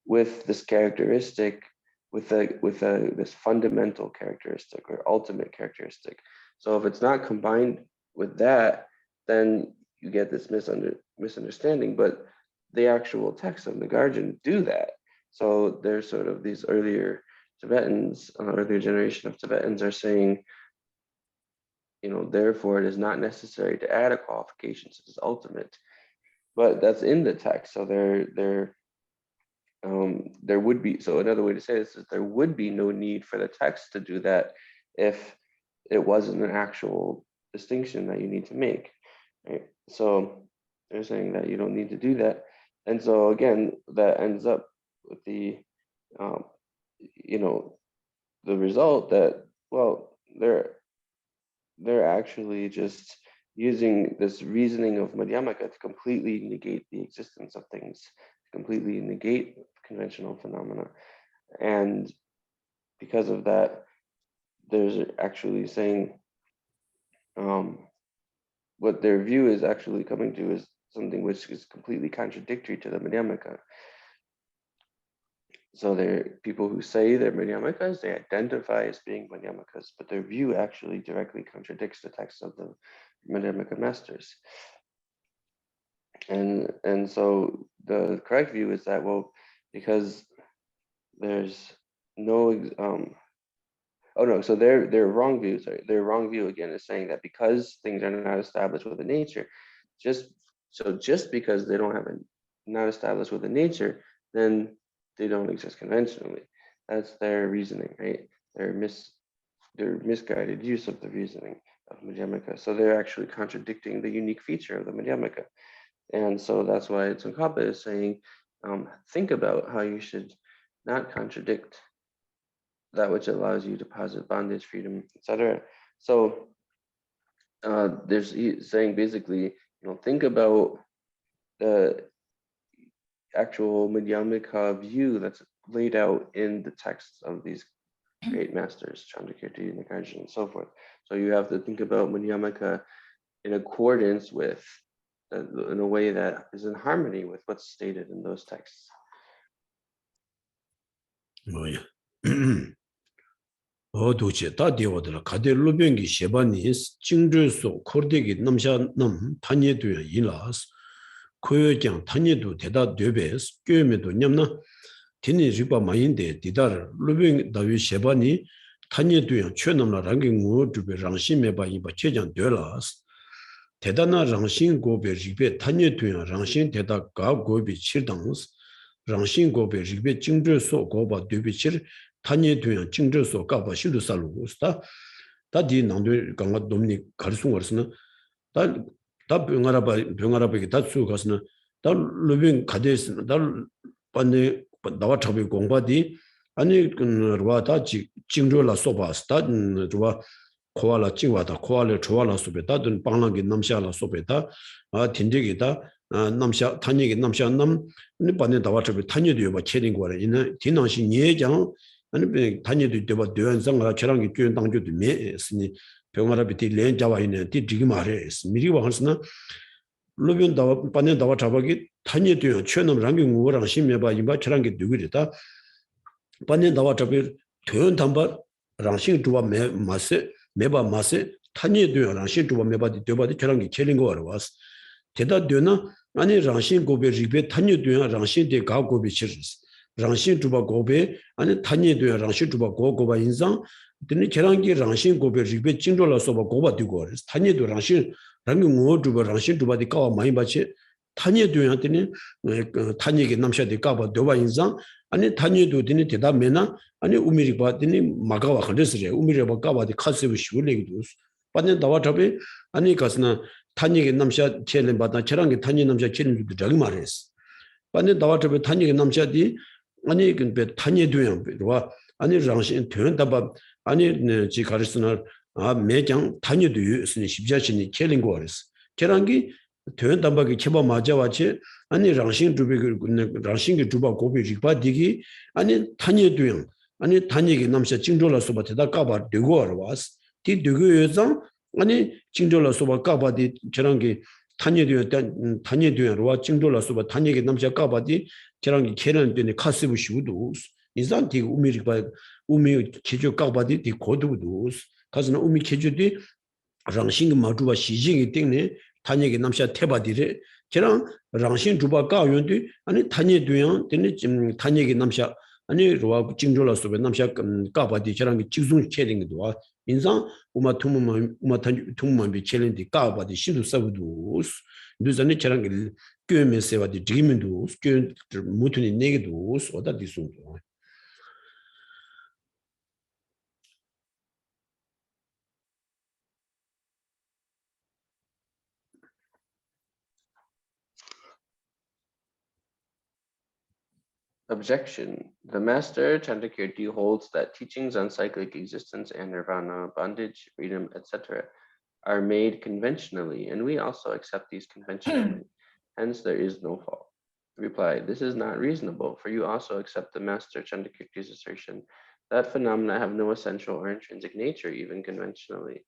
with this characteristic, with this fundamental characteristic or ultimate characteristic. So if it's not combined with that, then you get this misunderstanding. But the actual texts of the Guardian do that. So there's sort of these earlier Tibetans, earlier generation of Tibetans are saying, therefore it is not necessary to add a qualification such as ultimate, but that's in the text. So there would be, so another way to say this is there would be no need for the text to do that if it wasn't an actual distinction that you need to make, right? So they're saying that you don't need to do that. And so again, that ends up with the, the result that, well, they're actually just using this reasoning of Madhyamaka to completely negate the existence of things, to completely negate conventional phenomena. And because of that, there's actually saying what their view is actually coming to is something which is completely contradictory to the Madhyamaka. So they're people who say they're Madhyamakas, they identify as being Madhyamakas, but their view actually directly contradicts the text of the Madhyamaka masters. And so the correct view is that, well, because there's no so their wrong view, their wrong view again is saying that because things are not established with the nature, just because they don't have not established with the nature, then they don't exist conventionally. That's their reasoning, right? Their misguided use of the reasoning of Madhyamaka. So they're actually contradicting the unique feature of the Madhyamaka. And so that's why Tsongkhapa is saying, think about how you should not contradict that which allows you to posit bondage, freedom, etc. So he's saying basically, think about the actual Madhyamaka view that's laid out in the texts of these great masters, Chandrakirti, Nagarjuna, and so forth. So you have to think about Madhyamaka in accordance with, in a way that is in harmony with what's stated in those texts. Oh yeah. 어두체 다디오들 가데 루병기 셰바니 징주소 코르데기 남샤 남 탄예도야 일라스 코여장 탄예도 대다 되베스 꿰메도 냠나 디니 리바 마인데 디다르 루병 다위 셰바니 탄예도야 최남라 랑경고 두베 랑심메바 이바 최장 되라스 대다나 랑신 고베 리베 탄예도야 랑신 대다 가 고비 칠당스 랑신 고베 리베 징주소 고바 되비칠 탄예 도양 징저소 까봐 실도 살로스다 다디 남들 강가 dom니 가르송 거스는 다 병아라바기 다수 가스는 다 루빙 가데스 다 반네 나와 잡이 공바디 아니 그와다 징저라 소바스다 저와 코알라 징와다 코알레 조알라 소베다 든 방랑기 남샤라 소베다 아 딘데기다 남샤 탄예기 남샤 남 반네 나와 잡이 탄예도 봐 체린 거라 이는 디낭시 예장 아니 단위도 되바 되원상가 저랑이 교연 당주도 메스니 병아라비티 렌자와 있는 뒤지기 말해 미리와 하스나 로변 다와 반년 다와 잡아기 단위도 최놈 랑경 우랑 심해봐 이바 저랑이 누구리다 반년 다와 잡이 토연 담바 랑싱 두바 마세 메바 마세 타니에 되어 랑싱 두바 메바디 되바디 저런 게 켈린 거 알아왔어. 대다 되나 아니 랑싱 고베 리베 타니에 되어 랑싱 데 가고베 치르스. 랑싱 두바 고베 아니 타니에 되어 랑싱 두바 고고바 인상 드니 저런게 랑싱 고베 리베 징돌라서 바 고바 되고 타니에도 랑싱 랑이 뭐 두바 랑싱 두바디 까와 많이 받치 타니에 되어 드니 타니에게 남샤디 까바 되바 인상 아니 타니에도 드니 대다 메나 아니 우미리 바드니 마가와 컨데스레 우미리 바가바디 카세브 시울레기도 빠네 다와탑에 아니 가스나 탄이게 남샤 첼렘 바다 저랑게 탄이 남샤 첼렘도 저기 말했어 빠네 다와탑에 탄이게 남샤디 아니 근데 탄이 되면 와 아니 장신 되는 다바 아니 지 가르스나 아 매장 탄이도 있으니 십자신이 첼린 거 그랬어 저랑게 되는 담바기 쳐봐 맞아와치 아니 장신 두비 장신게 두바 고비 리바디기 아니 탄이 되면 아니 단위게 남샤 징조라서 바테다 까바 되고 알아왔어. 뒤 되고 여자 아니 징조라서 바 까바디 저런게 단위되어와 징조라서 바 단위게 남샤 까바디 저런게 계란 되네 카스부 시우도 인산 뒤 우미리 바 우미 제조 까바디 뒤 고도도 가서는 우미 제조디 랑싱 마두바 시징이 때문에 단위게 남샤 태바디레 저런 랑싱 두바 까요인데 아니 단위되어 되네 단위게 남샤 아니 로아 징조라서 남샤 까바디 저런 게 직송 체된 것도 와 인상 우마 통만 비 챌린지 까바디 시도 사부도 누자네 저런 게 꿰메세와디 드리면도 꿰 무튼이 내게도 어다 디송도 Objection. The master Chandrakirti holds that teachings on cyclic existence and nirvana, bondage, freedom, etc. are made conventionally, and we also accept these conventionally. Hence, there is no fault. Reply. This is not reasonable, for you also accept the master Chandrakirti's assertion that phenomena have no essential or intrinsic nature, even conventionally.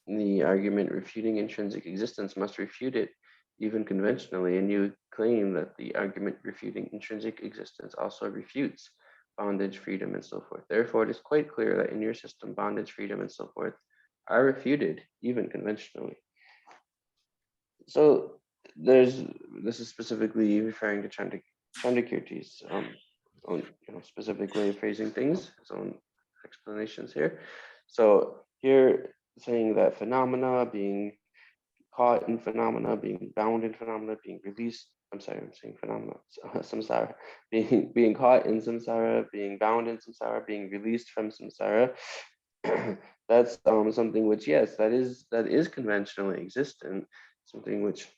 The argument refuting intrinsic existence must refute it even conventionally, and you claim that the argument refuting intrinsic existence also refutes bondage, freedom, and so forth. Therefore, it is quite clear that in your system, bondage, freedom, and so forth are refuted even conventionally. So this is specifically referring to Chandrakirti's own specific way of phrasing things, his own explanations here. So here saying that phenomena, being caught in phenomena, being bound in phenomena, being released. I'm saying phenomena, samsara, being caught in samsara, being bound in samsara, being released from samsara. That's something which, yes, that is conventionally existent, something which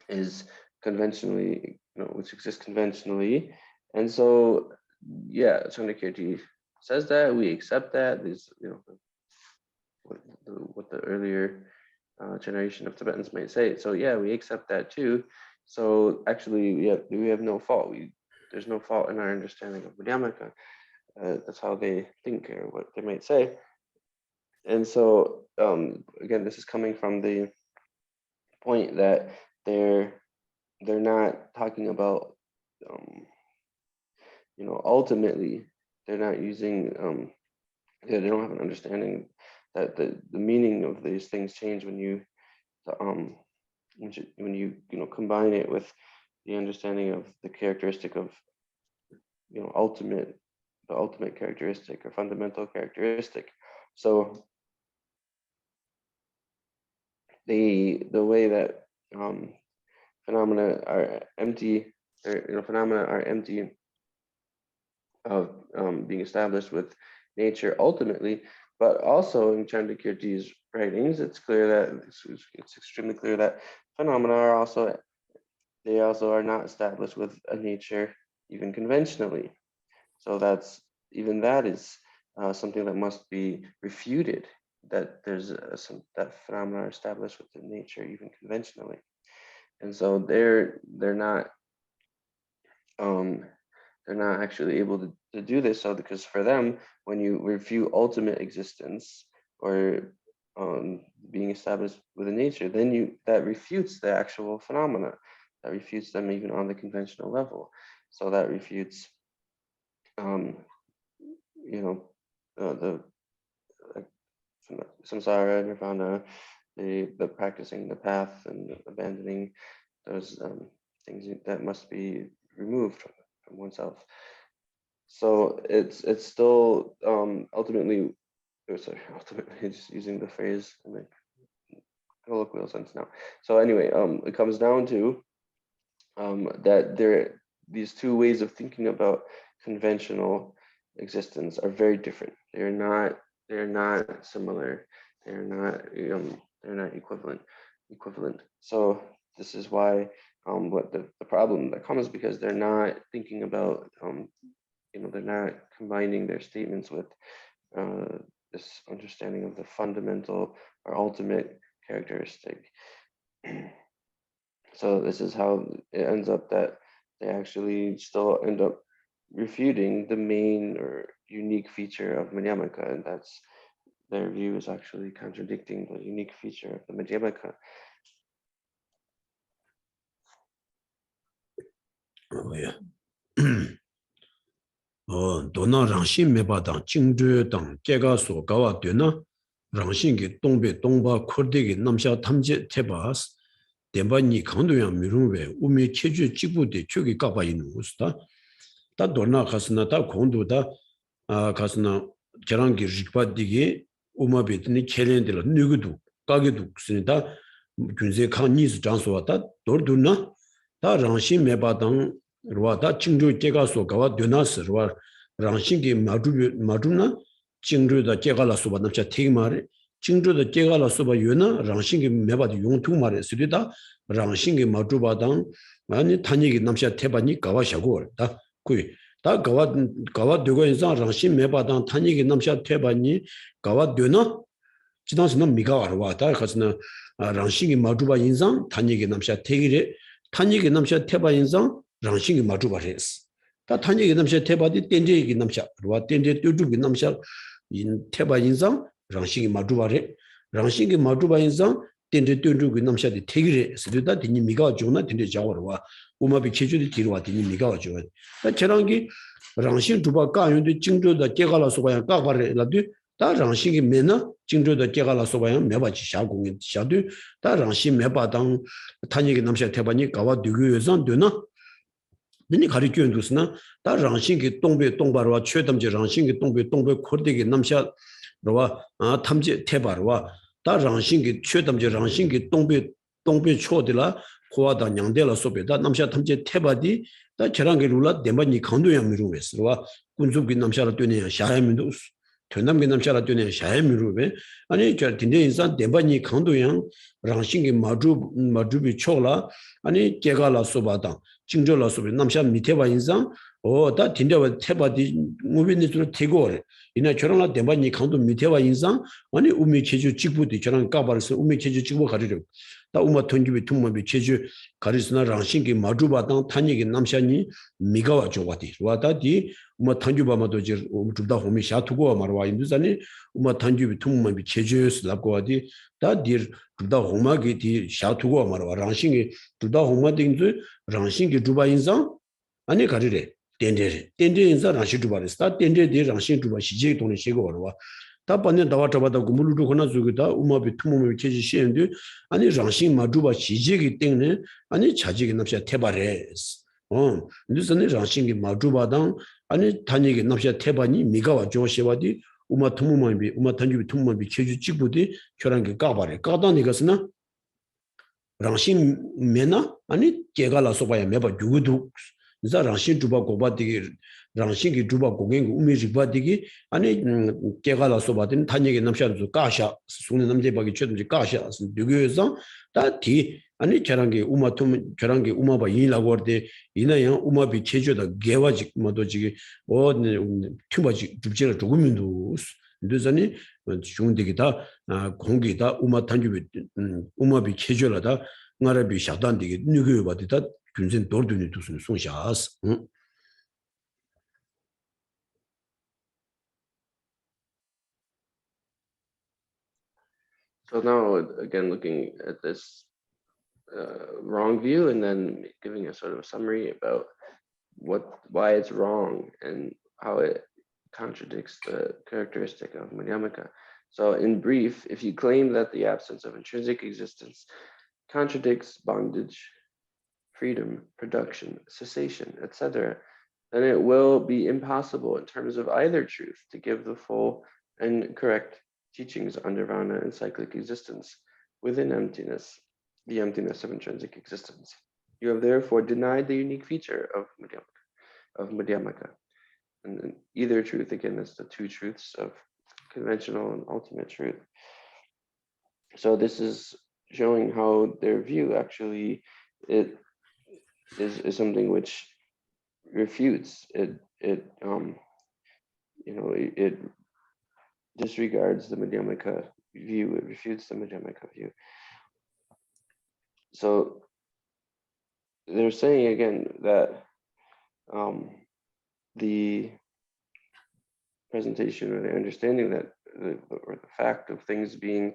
is conventionally, which exists conventionally. And so, yeah, Chandrakirti says that, we accept that. These, what the earlier generation of Tibetans might say. So yeah, we accept that too. So actually, we have no fault. There's no fault in our understanding of Madhyamaka. That's how they think, or what they might say. And so again, this is coming from the point that they're not talking about, ultimately they're not using, they don't have an understanding that the meaning of these things change when you combine it with the understanding of the characteristic of the ultimate characteristic or fundamental characteristic. So the way that phenomena are empty, or phenomena are empty of being established with nature ultimately, but also in Chandrakirti's writings, it's clear that it's extremely clear that phenomena are also not established with a nature even conventionally. So that is something that must be refuted, that there's that phenomena are established with the nature even conventionally. And so they're not actually able to do this. So because for them, when you refute ultimate existence or being established with a nature, then that refutes the actual phenomena, that refutes them even on the conventional level. So that refutes the samsara, nirvana, the practicing the path and abandoning those things that must be removed from oneself. So it's still ultimately, ultimately just using the phrase in the colloquial sense now. So anyway, it comes down to that these two ways of thinking about conventional existence are very different. They're not similar. They're not equivalent. So this is why what the problem that comes, because they're not thinking about they're not combining their statements with this understanding of the fundamental or ultimate characteristic. So this is how it ends up that they actually still end up refuting the main or unique feature of Madhyamaka, and that's their view is actually contradicting the unique feature of the Madhyamaka. Oh yeah. 도나 랑신 메바당 징주당 개가소 가와 되나 랑신기 동배 동바 코르데기 남샤 탐제 테바스 덴바니 강도양 미루베 우미 체주 지부데 쪽이 까바 있는 곳다 다 도나 가스나 다 공도다 가스나 저랑기 리파디기 우마베드니 켈렌들 누구도 가게도 쓰니다 군세 칸니스 장소와다 돌도나 다 랑신 메바당 로와다 징조 제가소 가와 되나스 로와 랑신기 마주나 징조다 제가라 소바 남자 테기마레 징조다 제가라 소바 요나 랑신기 메바도 용투 마레 쓰리다 랑신기 마주바당 아니 타니기 남자 테바니 가와샤고다 kuy ta gawa dego insan rangshi mebadan tanyi ki namsha teba ni gawa deno chidansi nam miga warwa ta khasna rangshi ki majuba insan tanyi ki namsha tegire tanyi ki namsha teba insan rangshi ki majuba res ta tanyi ki namsha teba di tenje ki namsha warwa tenje tuju ki namsha teba insan rangshi ki majuba re rangshi ki majuba insan tenje tuju ki namsha di tegire sidida dini miga jona tenje jawarwa 우마비 체주디 뒤로와 뒤니 미가와 줘. 저랑기 랑신 두바 가연도 징조다 깨갈라 소바야 까바레라도 다 랑신기 메나 징조다 깨갈라 소바야 메바지 샤공이 샤도 다 랑신 메바당 타니기 남샤 태바니 가와 두교여선 되나 너니 가리교인도스나 다 랑신기 동배 동바로와 최담지 랑신기 동배 코르데기 남샤 로와 탐지 태바로와 다 랑신기 최담지 랑신기 동배 초들라 고아다 냥데라 소베다 남샤 탐제 테바디 다 저랑게 룰라 데바니 강도야 미루베스와 군족기 남샤라 되네 샤야민도 전남게 남샤라 되네 샤야미루베 아니 저 딘데 인산 데바니 강도야 랑싱게 마주비 초라 아니 제가라 소바다 징조라 소베 남샤 미테바 인산 다 딘데와 테바디 무빈니스로 테고레 이나 저랑라 데바니 강도 미테바 인산 아니 우미 체주 직부디 저랑 까바르스 우미 체주 직부 가리려 다 우마 ton기비 퉁마비 체주 가리스나 랑싱기 마주바당 타니기 남샤니 미가와 조와디 와다디 우마 ton기바마도 지 우주다 호미 샤투고 마르와 인두자니 우마 ton기비 퉁마비 체주스 랍고와디 다디 주다 호마기 디 샤투고 마르와 랑싱기 주다 호마딩즈 랑싱기 주바 인상 아니 가리레 덴데 인자 랑시 주바레스 다 덴데 디 랑싱 주바 시제 돈에 시고 와르와 다 반년 다와 잡아다 구물로 하나 주기다 우마비 투모미 체지 시엔데 아니 랑신 마주바 시제기 때문에 아니 자지기 납샤 테바레스 근데서는 랑신기 마주바당 아니 단위기 납샤 테바니 미가와 조시바디 우마 투모미 우마 단주비 투모미 체주 직부디 결한게 까바레 까다니 것은 랑신 메나 아니 제가라 소바야 메바 주구도 자 랑신 주바 고바디기 랑신기 주바 고갱 우미지바디기 아니 깨가라 소바든 단얘기 남샤도 까샤 손에 남제바기 최든지 까샤 누구에서 다디 아니 저랑게 우마툼 저랑게 우마바 이라고 할때 이나야 우마비 체조다 개와직 뭐도지기 튜바지 줍지를 조금인도 늦으니 중대기다 공기다 우마 단주비 우마비 체조라다 나라비 샤단디기 누구여바디다 군신 돌드니 두스는 송샤스 So now, again, looking at this wrong view and then giving a sort of summary about why it's wrong and how it contradicts the characteristic of Madhyamaka. So in brief, if you claim that the absence of intrinsic existence contradicts bondage, freedom, production, cessation, etc., then it will be impossible in terms of either truth to give the full and correct teachings on nirvana and cyclic existence within emptiness, the emptiness of intrinsic existence. You have therefore denied the unique feature of Madhyamaka. And either truth, again, is the two truths of conventional and ultimate truth. So this is showing how their view actually it is something which refutes it disregards the Madhyamaka view. It refutes the Madhyamaka view. So they're saying again that the presentation or the understanding that or the fact of things being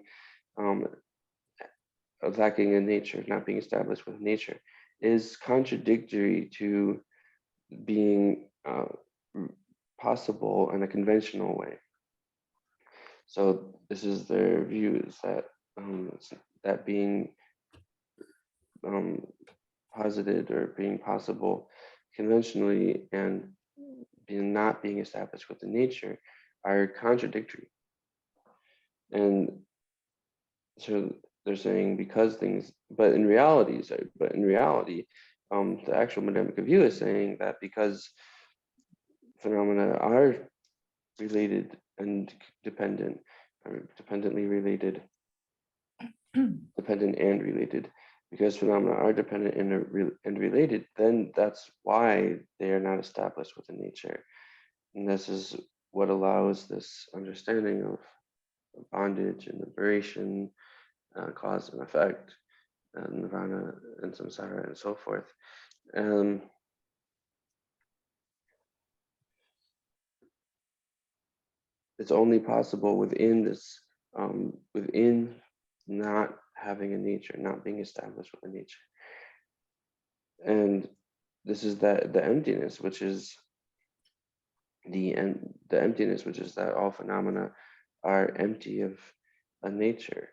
lacking in nature, not being established with nature, is contradictory to being possible in a conventional way. So this is their view, is that that being posited or being possible conventionally and not being established within nature are contradictory. And so they're saying because things, but in reality, the actual Madhyamaka view is saying that because phenomena are related and dependent, or dependently related, dependent and related, because phenomena are dependent and related, then that's why they are not established within nature. And this is what allows this understanding of bondage and liberation, cause and effect, nirvana and samsara and so forth. It's only possible within this, within not having a nature, not being established with a nature. And this is the emptiness, which is the emptiness, which is that all phenomena are empty of a nature.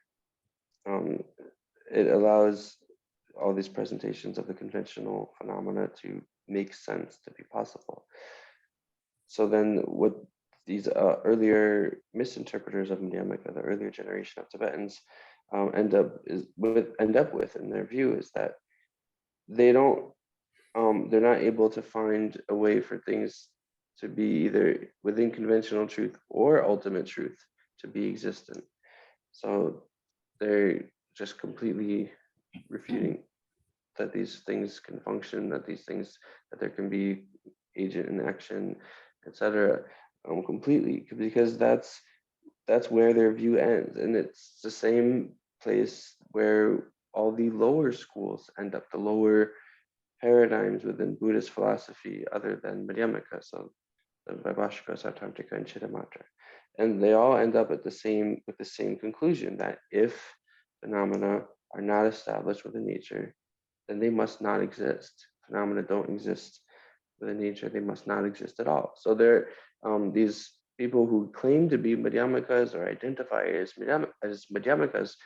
It allows all these presentations of the conventional phenomena to make sense, to be possible. So then what these earlier misinterpreters of Madhyamaka, the earlier generation of Tibetans, end up with in their view is that they don't, they're not able to find a way for things to be either within conventional truth or ultimate truth to be existent. So they're just completely refuting that these things can function, that there can be agent and action, etc. Completely, because that's where their view ends, and it's the same place where all the lower schools end up, the lower paradigms within Buddhist philosophy, other than Madhyamaka, so the Vaibhashika, Sautrantika, and Chittamatra, and they all end up with the same conclusion that if phenomena are not established within nature, then they must not exist. Phenomena don't exist within nature; they must not exist at all. So there, these people who claim to be Madhyamakas or identify as Madhyamakas,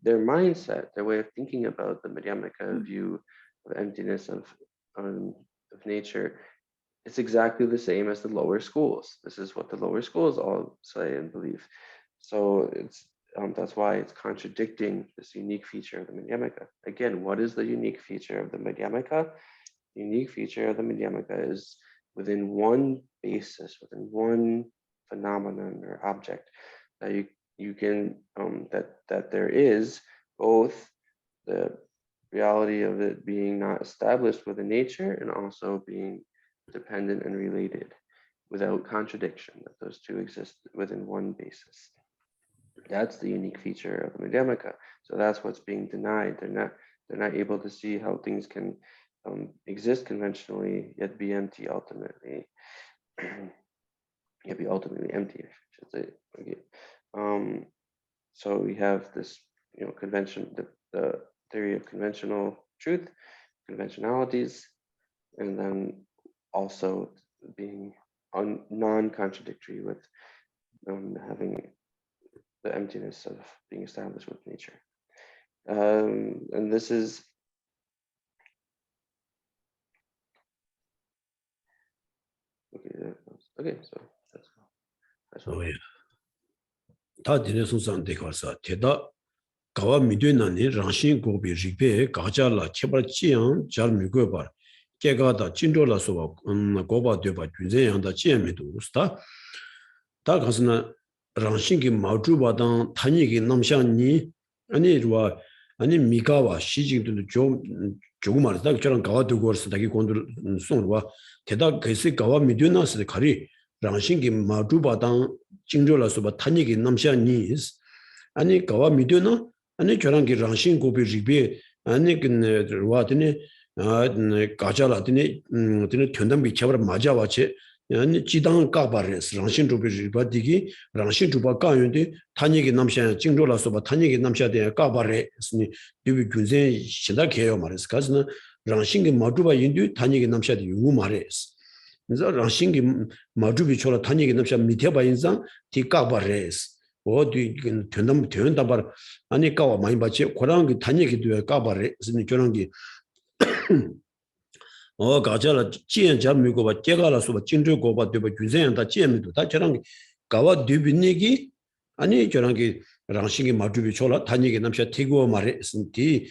their mindset, their way of thinking about the Madhyamaka view of emptiness of nature, it's exactly the same as the lower schools. This is what the lower schools all say and believe. So it's that's why it's contradicting this unique feature of the Madhyamaka. Again, what is the unique feature of the Madhyamaka? The unique feature of the Madhyamaka is within one basis, within one phenomenon or object, that you can that there is both the reality of it being not established within nature and also being dependent and related without contradiction, that those two exist within one basis. That's the unique feature of the Madhyamaka. So that's what's being denied. They're not able to see how things can exist conventionally yet be empty ultimately. Yet be ultimately empty, I should say. Okay. So we have this, convention, the theory of conventional truth, conventionalities, and then also being non-contradictory with having the emptiness of being established with nature. And this is okay. So that's all. 다 되는 순서인데 가서 대다 가와 미되나니 랑신 고비 리베 가자라 제발 지양 잘 미고 봐. 개가다 진조라서 고바 되바 준제양다 지엠도 스타 다 가서나 랑신기 마주바당 타니기 남샤니 아니와 아니 미가와 시직도 좀 조금 말다 저런 가와 두고 얼스다기 건들 송과 대다 그세 가와 미되나스 가리 랑신기 마주바당 진조라서 바 타니기 남샤니 아니 가와 미되나 아니 저런 게 랑신 고비 리베 아니 그 와드니 가자라드니 드니 견담비 쳐버 맞아와체 아니 지당 까바레스 랑신 주비 리바디기 랑신 주바 까윤데 타니기 남샤 징조라서 바 타니기 남샤데 까바레스니 디비 군세 신다 개요 말레스 가즈나 랑신기 마주바 인디 타니기 남샤데 유무 말레스 그래서 랑신기 마주비 초라 타니기 남샤 미테바 인상 디 까바레스 어디 된다 말 아니 까와 많이 받지 고랑 그 다니기도 까바레스니 저런 게 가자라 지연 잡미고 봐 제가라서 봐 진주고 봐 되고 준생한다 지연도 다 저런 가와 뒤비니기 아니 저런 게 랑싱이 마주비 초라 다니게 남샤 티고 말했는데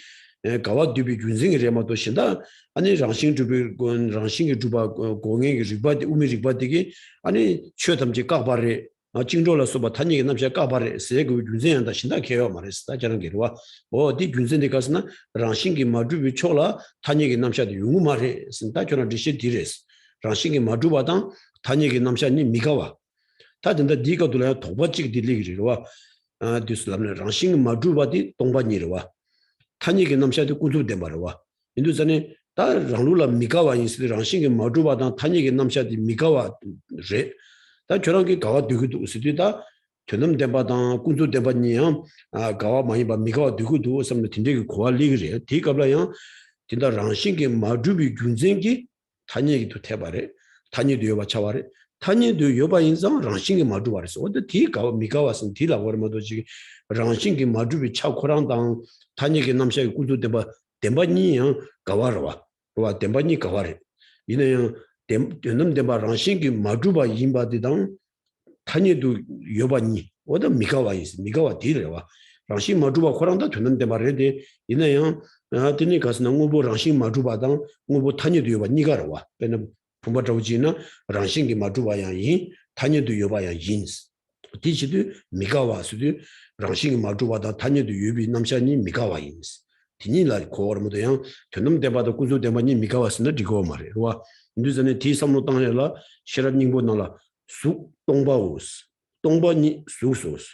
가와 뒤비 준생이래마도 신다 아니 랑싱 주비 건 랑싱이 주바 공행이 리바디 우미 리바디기 아니 최담지 까바레 징조라서 봐 다니게 남샤 까바레 세고 준생한다 신다 개요 말했다 저런 게와 어디 준생데 가서나 랑싱이 마주비 초라 다니게 남샤도 용우 말했다 저런 디시 디레스 랑싱이 마주바당 다니게 남샤니 미가와 다든다 네가 돌아야 도바찌 딜리기리와 디슬람네 랑싱 마주바디 동바니르와 타니게 남샤도 꾸두데 말와 인도전에 다 랑룰라 미가와 인스 랑싱이 마주바당 타니게 남샤디 미가와 다 저런 게 가와 되기도 우스디다 저놈 대바당 꾸두 대바니야 가와 많이 봐 미가와 되기도 섬네 tinde기 고알리그래 디가블라야 진다 랑싱게 마주비 균생기 타니기도 태바래 타니도 여바 차와래 타니도 여바 인상 랑싱게 마주바래서 어디 디가 미가와선 디라고 하면도 지 랑싱게 마주비 차코랑당 타니게 남샤기 꾸두 대바 덴바니야 가와라와 와 덴바니 가와래 이네요 덴놈 덴바 랑싱게 마주바 임바디당 타니도 여바니 어디 미가와 있어 미가와 디래와 랑싱 마주바 코랑다 되는 덴바래데 이네요 드니 가서 농부 랑싱 마주바당 농부 타니도 여바 니가라와 베는 부마저지나 랑싱게 마주바야 이 타니도 여바야 인스 디지도 미가와스도 랑싱게 마주바다 타니도 여비 남샤니 미가와 인스 디니라 코르모도양 되는 데바도 구조 데마니 미가와스는 디고 말이와 인도전에 디삼로 땅에라 시라닝보나라 수 동바우스 동바니 수소스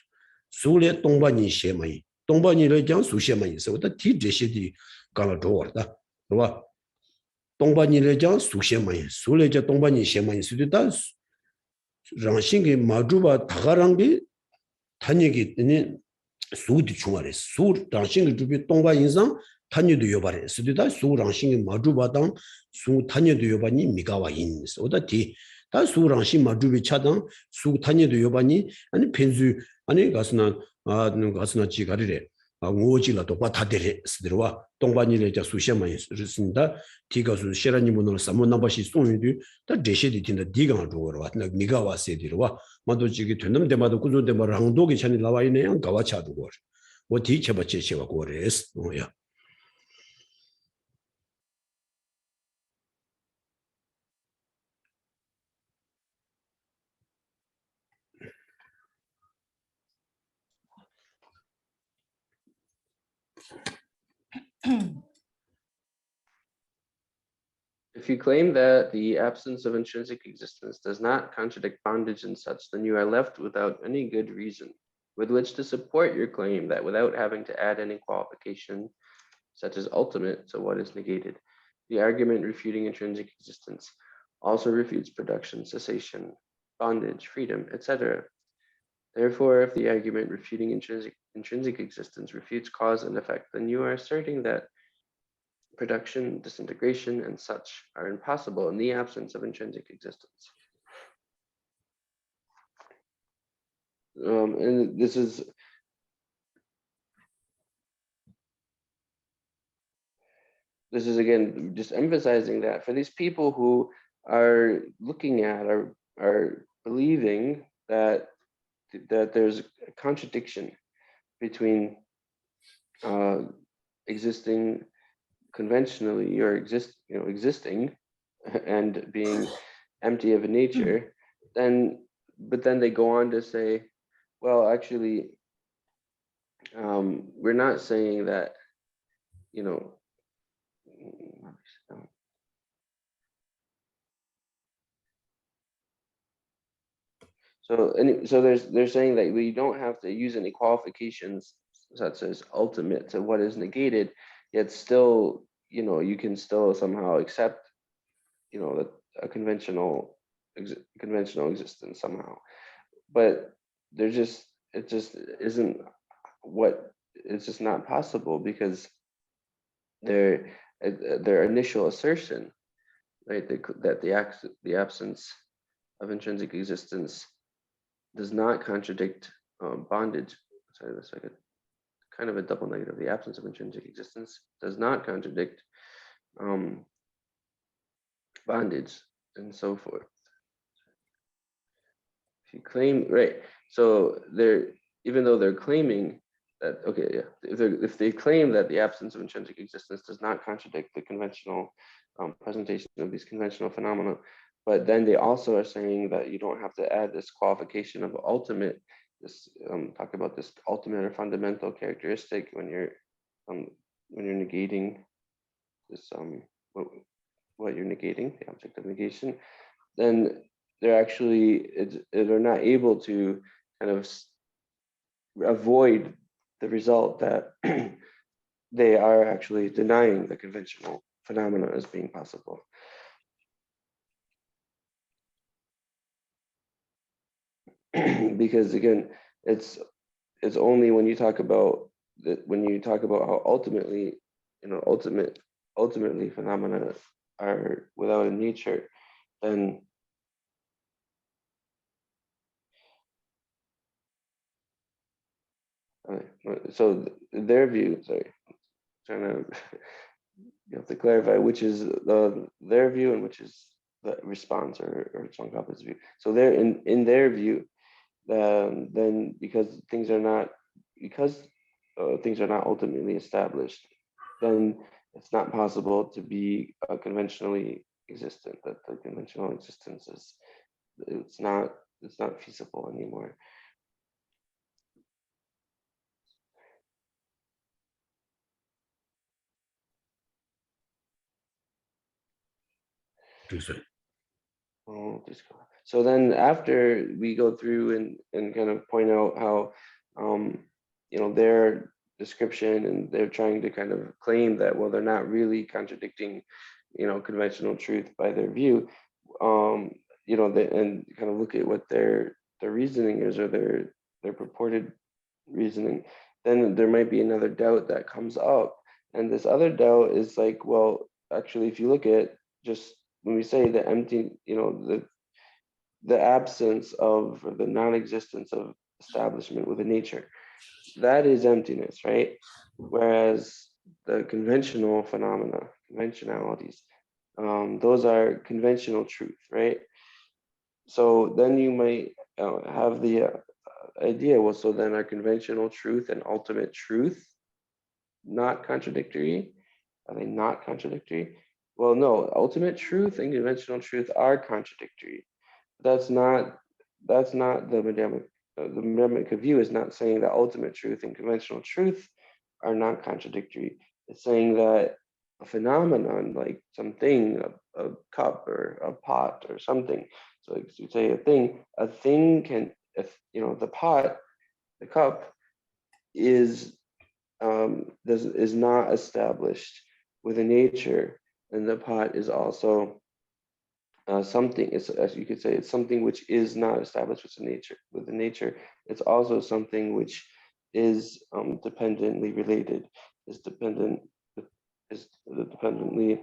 수레 동바니 셰마이 동바니를 장 수셰마이 있어다 디제시디 가라 도어다 와 동바니를 장 수셰마이 수레자 동바니 셰마이 수디다 랑싱게 마주바 다가랑게 단얘기 있더니 수디 중아래 수 랑싱게 주비 동바 인상 탄유도 여바래 수디다 수 랑싱게 마주바당 수 탄유도 여바니 미가와 인스 오다티 다 수랑시 마주비 차당 수 탄유도 여바니 아니 펜수 아니 가스나 가스나 지가리래 오지라도 바타데레 스들와 동반이래 자 수시만 있습니다 디가수 시라니문을 삼문나바시 송유디 다 제시디 틴다 디가 조거로 왔나 미가 와세디로와 만도지기 되는 데마다 구조데 말랑도기 전에 나와 있네요 가와차도 거 어디 쳐봤지 제가 고레스 뭐야 If you claim that the absence of intrinsic existence does not contradict bondage and such, then you are left without any good reason with which to support your claim that without having to add any qualification, such as ultimate to what is negated, the argument refuting intrinsic existence also refutes production, cessation, bondage, freedom, etc. Therefore, if the argument refuting intrinsic existence refutes cause and effect, then you are asserting that production, disintegration, and such are impossible in the absence of intrinsic existence. and this is again just emphasizing that for these people who are looking at are believing that there's a contradiction between existing conventionally or existing and being empty of a nature, but then they go on to say, well, actually, we're not saying that, you know, so they're saying that we don't have to use any qualifications such as ultimate to what is negated, yet still, you can still somehow accept, that a conventional existence somehow. But it just isn't it's just not possible, because their initial assertion, right, that the absence of intrinsic existence does not contradict bondage. Sorry, that's like a kind of a double negative. The absence of intrinsic existence does not contradict bondage, and so forth. If you claim, right, so even though they're claiming that, okay, yeah, if they claim that the absence of intrinsic existence does not contradict the conventional presentation of these conventional phenomena, but then they also are saying that you don't have to add this qualification of ultimate, talk about this ultimate or fundamental characteristic when you're negating this what you're negating, the object of negation. Then they're not able to kind of avoid the result that they are actually denying the conventional phenomena as being possible. Because again, it's only when you talk about how ultimately, ultimately phenomena are without a nature, then so their view, sorry, trying to you have to clarify which is their view and which is the response or Tsongkhapa's view. So they're in their view, then because things are not ultimately established, then it's not possible to be conventionally existent. That the conventional existence it's not feasible anymore. So then after we go through and kind of point out how their description, and they're trying to kind of claim that, well, they're not really contradicting conventional truth by their view, and kind of look at what their reasoning is, or their purported reasoning, then there might be another doubt that comes up. And this other doubt is like, well, actually, if you look at just when we say the empty, the absence of, or the non-existence of establishment with a nature, that is emptiness, right? Whereas the conventional phenomena, conventionalities, those are conventional truth, right? So then you might have the idea, well, so then are conventional truth and ultimate truth not contradictory? Are they not contradictory? Well, no, ultimate truth and conventional truth are contradictory. That's not the Madhyamika view is not saying that ultimate truth and conventional truth are not contradictory. It's saying that a phenomenon, like something, a cup or a pot or something. So if you say a thing can, if the cup is not established with a nature, and the pot is also something. It's, as you could say, it's something which is not established with the nature. It's also something which is dependently related, is the dependently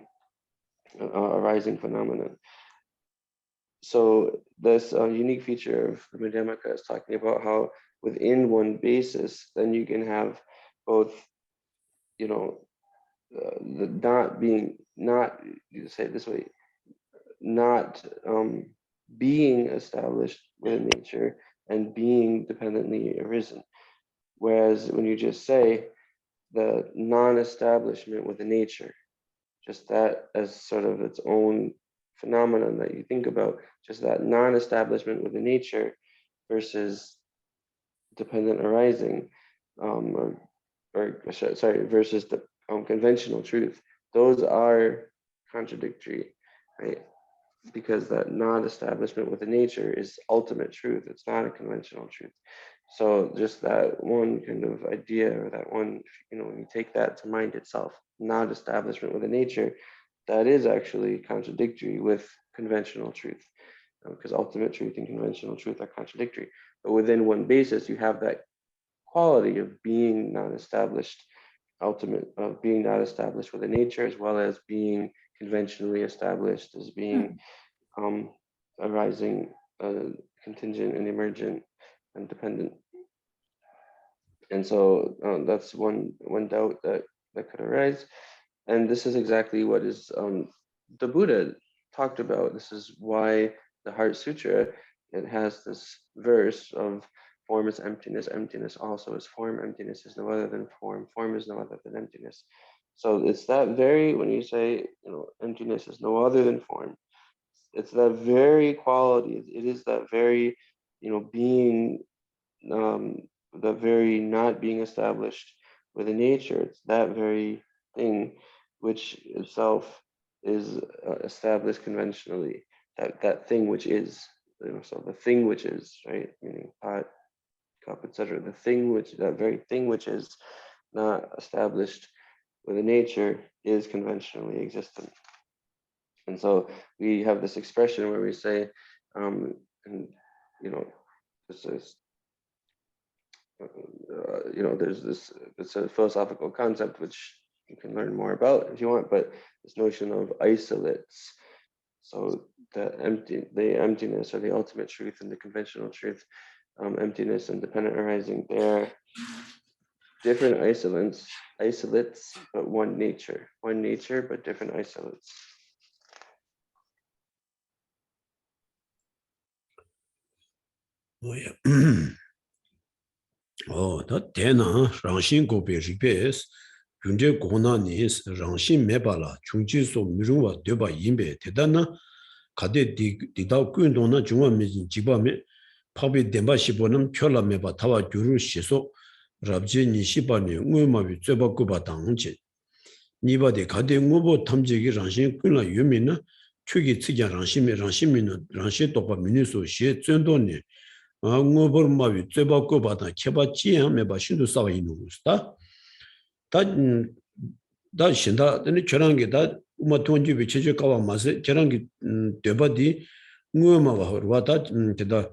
arising phenomenon. So this unique feature of the Madhyamaka is talking about how within one basis, then you can have both, the not being, not, you say it this way, not being established within nature and being dependently arisen. Whereas when you just say the non-establishment within nature, just that as sort of its own phenomenon that you think about, just that non-establishment within nature versus dependent arising, sorry, versus the conventional truth. Those are contradictory, right? Because that non-establishment within nature is ultimate truth. It's not a conventional truth. So just that one kind of idea, or that one, when you take that to mind itself, non-establishment within nature, that is actually contradictory with conventional truth, because ultimate truth and conventional truth are contradictory. But within one basis, you have that quality of being non-established, of being not established within nature, as well as being conventionally established as being arising, contingent and emergent and dependent. And so that's one doubt that could arise. And this is exactly what is the Buddha talked about. This is why the Heart Sutra, it has this verse of form is emptiness, emptiness also is form, emptiness is no other than form, form is no other than emptiness. So it's that very, when you say, emptiness is no other than form, it's that very quality. It is that very, being, that very not being established within nature. It's that very thing which itself is established conventionally. That thing which is, so the thing which is, right, meaning pot, cup, etc. The thing which, that very thing which is not established within nature is conventionally existent. And so we have this expression where we say, and this is, there's this, it's a philosophical concept which you can learn more about if you want, but this notion of isolates. So the emptiness, or the ultimate truth and the conventional truth, emptiness and dependent arising, they're different isolates, but one nature, but different isolates. Oh yeah. Oh, that tena rangshin gobe ripes gyunje gona nis rangshin mebala chungji so mirungwa deba yimbe tedana kade dida gyundona jungwa mejin jiba me pabe demba shibonam chola meba tawa gyuru shiso rabje nishiba ne ngwemabi zeba goba tangche niba de kade ngobo tamjegi rangshin kunla yumina chugi tsigya rangshin toba miniso she zendone ngobor mawi zeba ko bada keba jian me ba shindu sawa inus da shinda ne chorangi da uma tonju be cheje kawa mase chorangi debadi ngoma wa horwa da da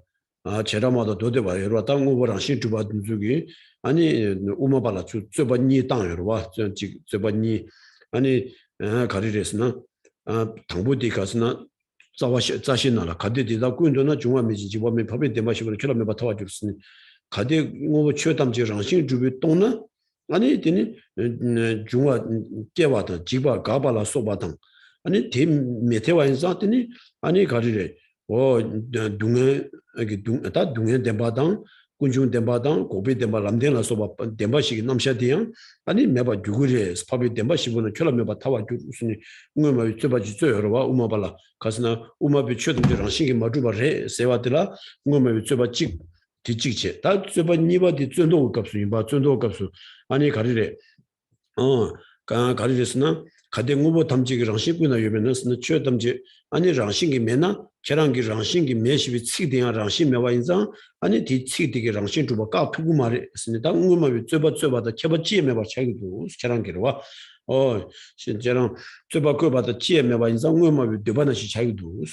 cherama da dode ba yorwa da ngobor shin tuba dunzugi 아니 uma bala chu zeba ni dang yorwa zeba ni 아니 가리레스나 당부디 가스나 자신나라 가데디다 군도나 중화미지 지범에 법에 대마시고 결함에 바타와 줄스니 가데 뭐 최담지 장신 주비 동나 아니 되니 중화 깨와다 지바 가발라 소바당 아니 대 메테와 인사더니 아니 가리래 둥에 이게 둥다 둥에 대바당 군중 대바당 고비 대바 람데나 소바 대바시기 남샤디야 아니 메바 주구제 스파비 대바시고는 결함에 바타와 줄스니 응어마 쩌바지 쩌여와 우마발라 가스나 우마비 최등들랑 신기 마주바레 세와들라 응어마 쩌바직 뒤직체 다 쩌바 니바디 쩐도 값수 이바 쩐도 값수 아니 가리래 가리레스나 가데 응어보 담지기랑 신구나 요면은 최담지 아니 랑신기 메나 계란기 랑신기 메시비 치디야 랑신 메와 인자 아니 디 치디기 랑신 주바 까 푸구 말했습니다 응어마 쩌바다 켜바지에 메바 차기도 계란기로와 신자랑 쩌바 거바다 지에 메바 인자 응어마 되바나시 차기도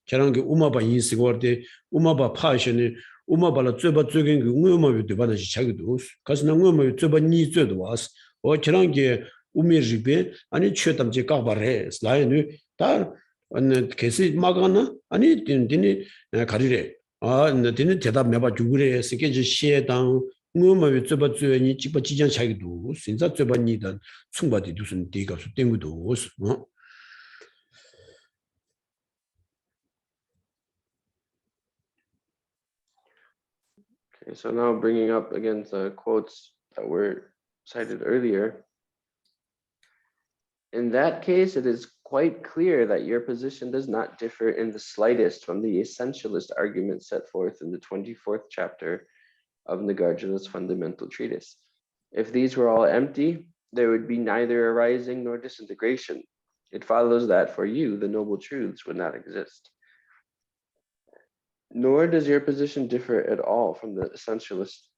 계란기 우마바 인스고르데 우마바 파셔니 우마발라 쩌바 쩌겐기 응어마 되바나시 차기도 가스나 응어마 쩌바 니 쩌도 와스 계란기 우미르베 아니 최담지 까바레 슬라이누 다 아니 계시 막아나 아니 딘딘이 가리래 아 딘이 대답 매봐 주그래 스케지 시에당 뭐뭐 저버저니 집어 지장 차기도 진짜 저번이던 충바디 무슨 대가 수땡구도 어 Okay, so now bringing up again the quotes that were cited earlier. In that case, it is quite clear that your position does not differ in the slightest from the essentialist argument set forth in the 24th chapter of Nagarjuna's fundamental treatise. If these were all empty, there would be neither arising nor disintegration. It follows that for you, the noble truths would not exist. Nor does your position differ at all from the essentialist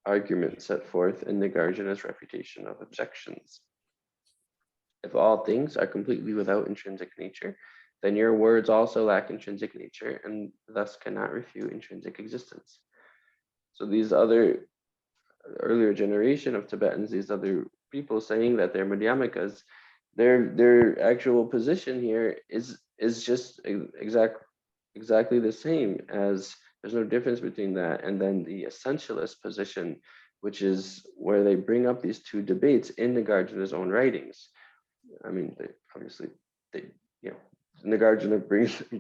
argument set forth in Nagarjuna's refutation of objections. If all things are completely without intrinsic nature, then your words also lack intrinsic nature and thus cannot refute intrinsic existence. So these earlier generation of Tibetans, these other people saying that they're Madhyamikas, their actual position here is just exactly the same, as there's no difference between that and then the essentialist position, which is where they bring up these two debates in Nagarjuna's own writings. I mean, Nagarjuna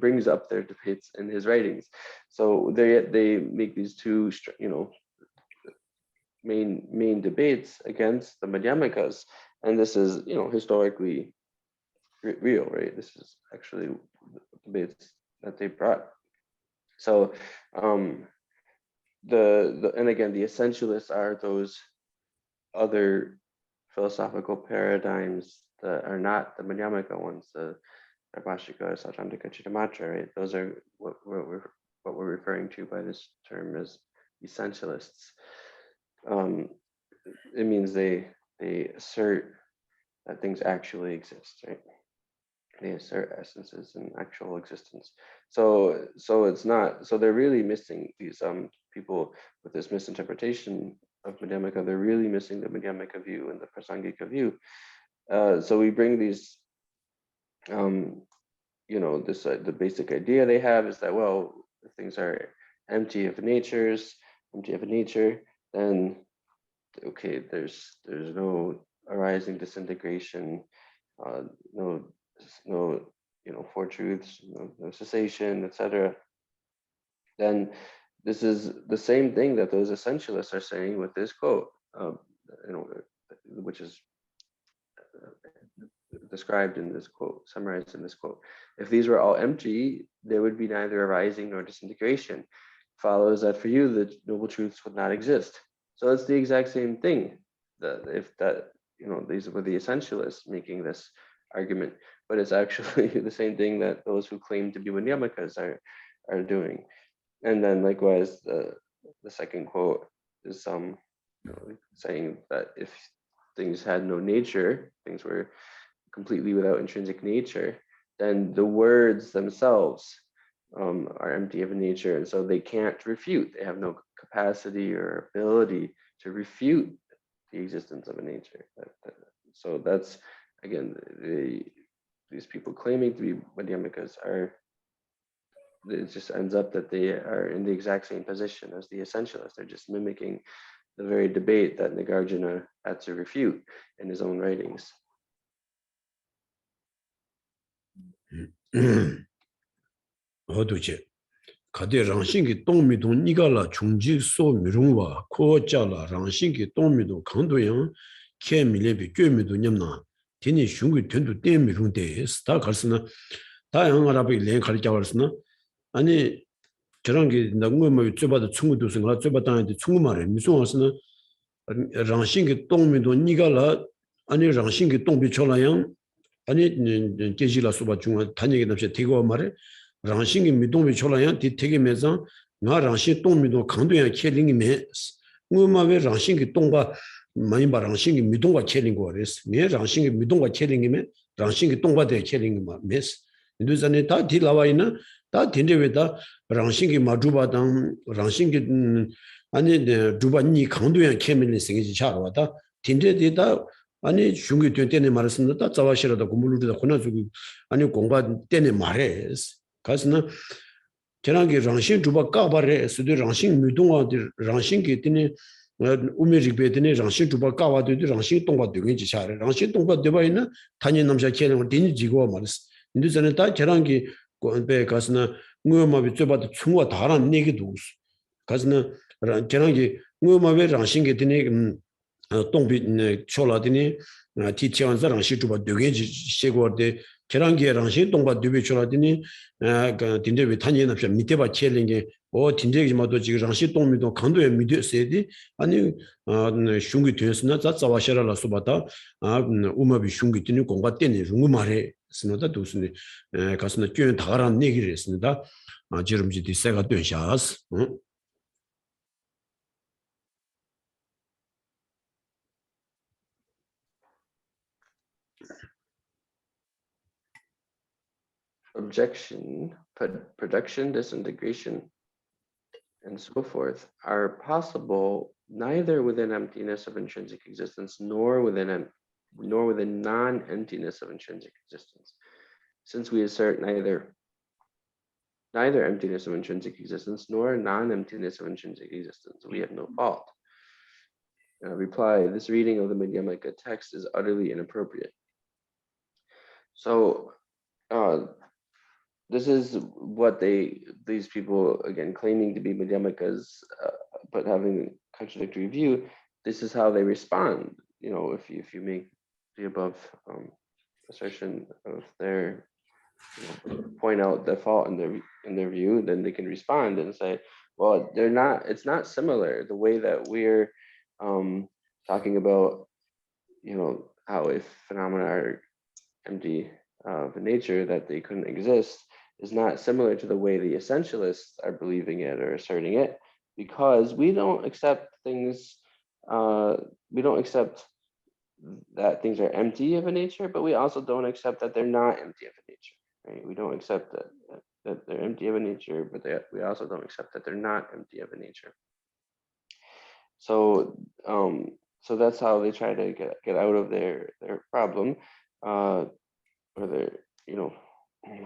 brings up their debates in his writings, so they make these two, main debates against the Madhyamikas, and this is, historically real, right? This is actually debates that they brought. So, and again, the essentialists are those other philosophical paradigms that are not the Madhyamika ones, the Nirvashika, Sautrantika, Chittamatra, right? Those are what we're referring to by this term as essentialists. It means they assert that things actually exist, right? They assert essences and actual existence. So it's not. So they're really missing these people with this misinterpretation of Madhyamika. They're really missing the Madhyamika view and the Prasangika view. So we bring these, this the basic idea they have is that, well, if things are empty of nature, then okay, there's no arising disintegration, no four truths, no cessation, etc. Then this is the same thing that those essentialists are saying with this quote, which is described in this quote, summarized in this quote. If these were all empty, there would be neither arising nor disintegration. Follows that for you, the noble truths would not exist. So it's the exact same thing. These were the essentialists making this argument, but it's actually the same thing that those who claim to be Madhyamikas are doing. And then likewise, the second quote is saying that if things had no nature, things were completely without intrinsic nature, then the words themselves are empty of nature, and so they can't refute. They have no capacity or ability to refute the existence of a nature. So that's, again, these people claiming to be Madhyamikas it just ends up that they are in the exact same position as the essentialists. They're just mimicking the very debate that Nagarjuna had to refute in his own writings. 어두제 가데 랑싱기 동미도 니가라 중지 소 미롱와 코자라 랑싱기 동미도 강도양 케밀레비 꿰미도 냠나 디니 슝기 된도 땜미롱데 스타 갈스나 다양하라비 랭 가르쳐 갈스나 아니 저런 게 너무 쯧바도 충분도 생각 쯧바다한테 충분 말해 미송하스나 랑싱기 동미도 니가라 아니 랑싱기 동비 초라양 아니 계시라 수바 중앙 단역이 남시 대고 말해 랑싱이 미동비 초라양 뒤태기면서 나 랑싱 동미도 강도양 켈링이메 뭐마베 랑싱이 동바 많이 봐 랑싱이 미동과 켈링 거레스 네 랑싱이 미동과 켈링이메 랑싱이 동바대 켈링이마 메스 인도전에 다 딜라와이나 다 딘데베다 랑싱이 마주바당 랑싱이 아니 주바니 강도양 켈링이 생기지 차로다 딘데데다 아니 중기 때문에 말했습니다. 자와시라다 공부를 권하주고 아니 공과 때문에 말해. 가서는 저랑게 랑신 주바 까바레 스드 랑신 미동아들 랑신 게티네 우메직 베티네 랑신 주바 까와도 랑신 동바 되게 지샤레 랑신 동바 되바이나 단연 남자 계는 딘지 지고 말스 근데 저는 다 저랑게 배 가서는 뭐마비 쩌바도 충와 다란 얘기도 가서는 저랑게 뭐마비 랑신 게티네 동비 초라디니 티치안자랑 시주바 되게 시고데 계란게 랑시 동바 되게 초라디니 그 딘데비 탄이나 밑에바 첼링게 딘데기 마도 지금 랑시 동미도 강도에 미드세디 아니 슝기 되었으나 자자와셔라 소바다 우마비 슝기 되는 공과 때니 룽구 말해 스노다 도스니 가스나 꽤 다가란 얘기를 했습니다. 지름지 디세가 된샤스 Objection, production, disintegration, and so forth are possible neither within emptiness of intrinsic existence nor within non-emptiness of intrinsic existence. Since we assert neither emptiness of intrinsic existence nor non-emptiness of intrinsic existence, we have no fault. Reply, this reading of the Madhyamaka text is utterly inappropriate. So this is what these people, again, claiming to be Madhyamikas, but having contradictory view, this is how they respond. You know, if you make the above assertion of their, point out the fault in their view, then they can respond and say, well, it's not similar. The way that we're talking about, how if phenomena are empty of nature, that they couldn't exist, is not similar to the way the essentialists are believing it or asserting it, because we don't accept things, we don't accept that things are empty of a nature, but we also don't accept that they're not empty of a nature, right? We don't accept that they're empty of a nature, but we also don't accept that they're not empty of a nature. So so that's how they try to get out of their problem, or their,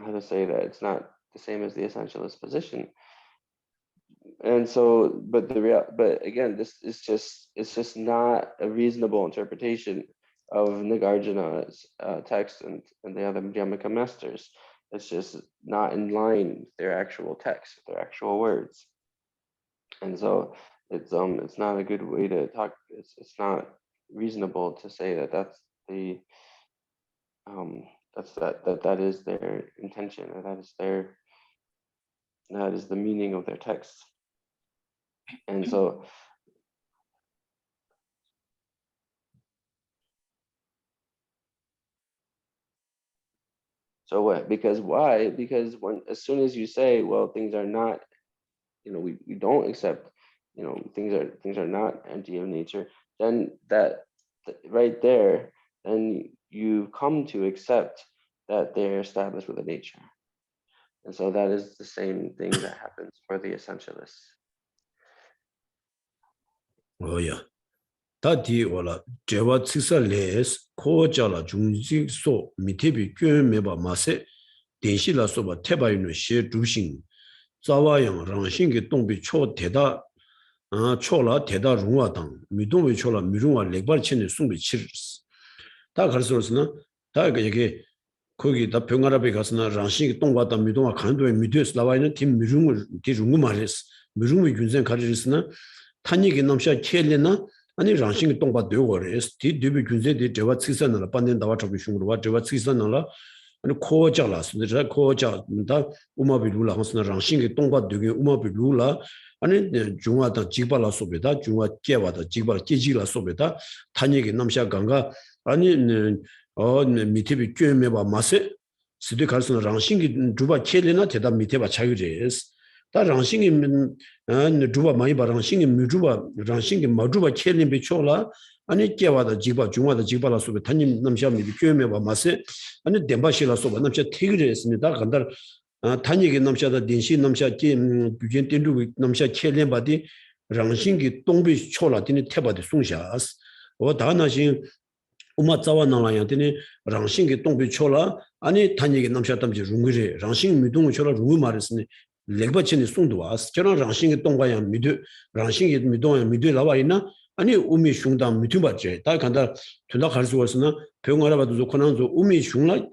how to say that it's not the same as the essentialist position. And so, but again, it's just not a reasonable interpretation of Nagarjuna's text and the other Madhyamaka masters. It's just not in line with their actual text, their actual words. And so it's not a good way to talk. It's not reasonable to say that that's the that is their intention, or that is the meaning of their text. And so what? Because why? Because as soon as you say, well, things are not, we don't accept, things are not empty of nature, then that right there, then you come to accept that they're established with a nature. And so that is the same thing that happens for the essentialists. Oh yeah. Tati wala jewa tsisa les ko jala jungji so mitebi kyo meba mase denshi la soba teba yunu she zhushin zawa yang rangshin ge dongbi cho teda cho la teda rungwa dang mi dongbi cho la mi rungwa lekbar chene sungbi chiris 다 가르쳐서는 다 이게 거기 다 병아랍에 가서나 랑신 동과다 미동아 간도에 미드스 나와 있는 팀 미중을 뒤중고 말했어. 미중의 균생 가르쳤으나 탄이게 넘샤 켈레나 아니 랑신 동과 되고 그랬어. 뒤뒤비 균생이 저와 치선을 반년 나와 잡이 슝으로 저와 치선을 아니 코자라서 저 코자다 우마비루라 하스나 랑신 동과 되게 우마비루라 아니 중화다 지발라 소베다 중화 깨와다 지발 깨지라 소베다 탄이게 넘샤 강가 아니 미테비 꿰메바 마세 스디 갈선 랑싱기 주바 켈레나 대답 미테바 차유레스 다 랑싱기 주바 많이 바 랑싱기 미주바 랑싱기 마주바 켈레 비초라 아니 깨와다 지바 중화다 지발라 소베 탄님 남샤 미비 꿰메바 마세 아니 덴바실라 소바 남샤 태그레스니다 간달 탄이게 남샤다 딘시 남샤 게 규겐 딘두 남샤 켈레 바디 랑싱기 동비 초라 딘이 테바디 송샤스 어 다나신 Uma Zawa Nalaya, then Ransing don't be chola, any tiny Namshatamji Rungri, Ransing Midung Chola Rumaris, Legbachin Sunduas, General Ransing Tongaya Midu, Ransing it Midon and Midu Lavaina, any Umi Shungdam Mitubaje, Takanda, Tunda Harswasna, Pungara Zukonanzo, Umi Shungla,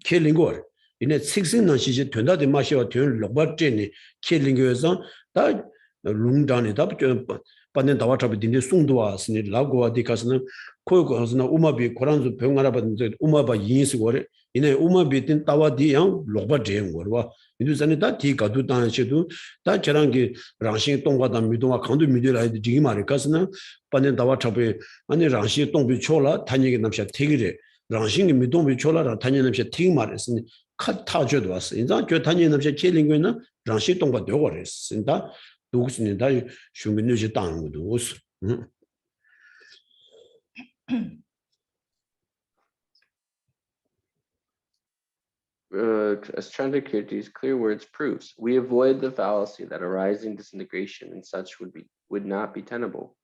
Kellingor. In a 16 Nashi, Tunda de Masha, Tun Lobat Jenny, Kellingers, that Lungdan it up to Panen Tawata in the Sunduas, in Lagua de Casna, Koyosna, Umabi, Koranzo, Pungaraban, Umaba Yins were in a Umabi in Tawa Dian, Lobat Jam were. It was an Itati, Kadutan Shedu, that Charangi, Ranshing Tonga, Midoma, Kandu Midula, the Jimari Casna, Panen Tawatabe, and the Ranshi Tombi Chola, Tanya Namsha Tigre, Ranshing Midom Chola, Tanya Namsha Tigmaris, and cut Tajud was in that Tanya Namsha killing winner, Ranshi Tonga Dores, in that. In that should be new down with those. As Chandrakirti's clear words proves, we avoid the fallacy that arising disintegration and such would not be tenable.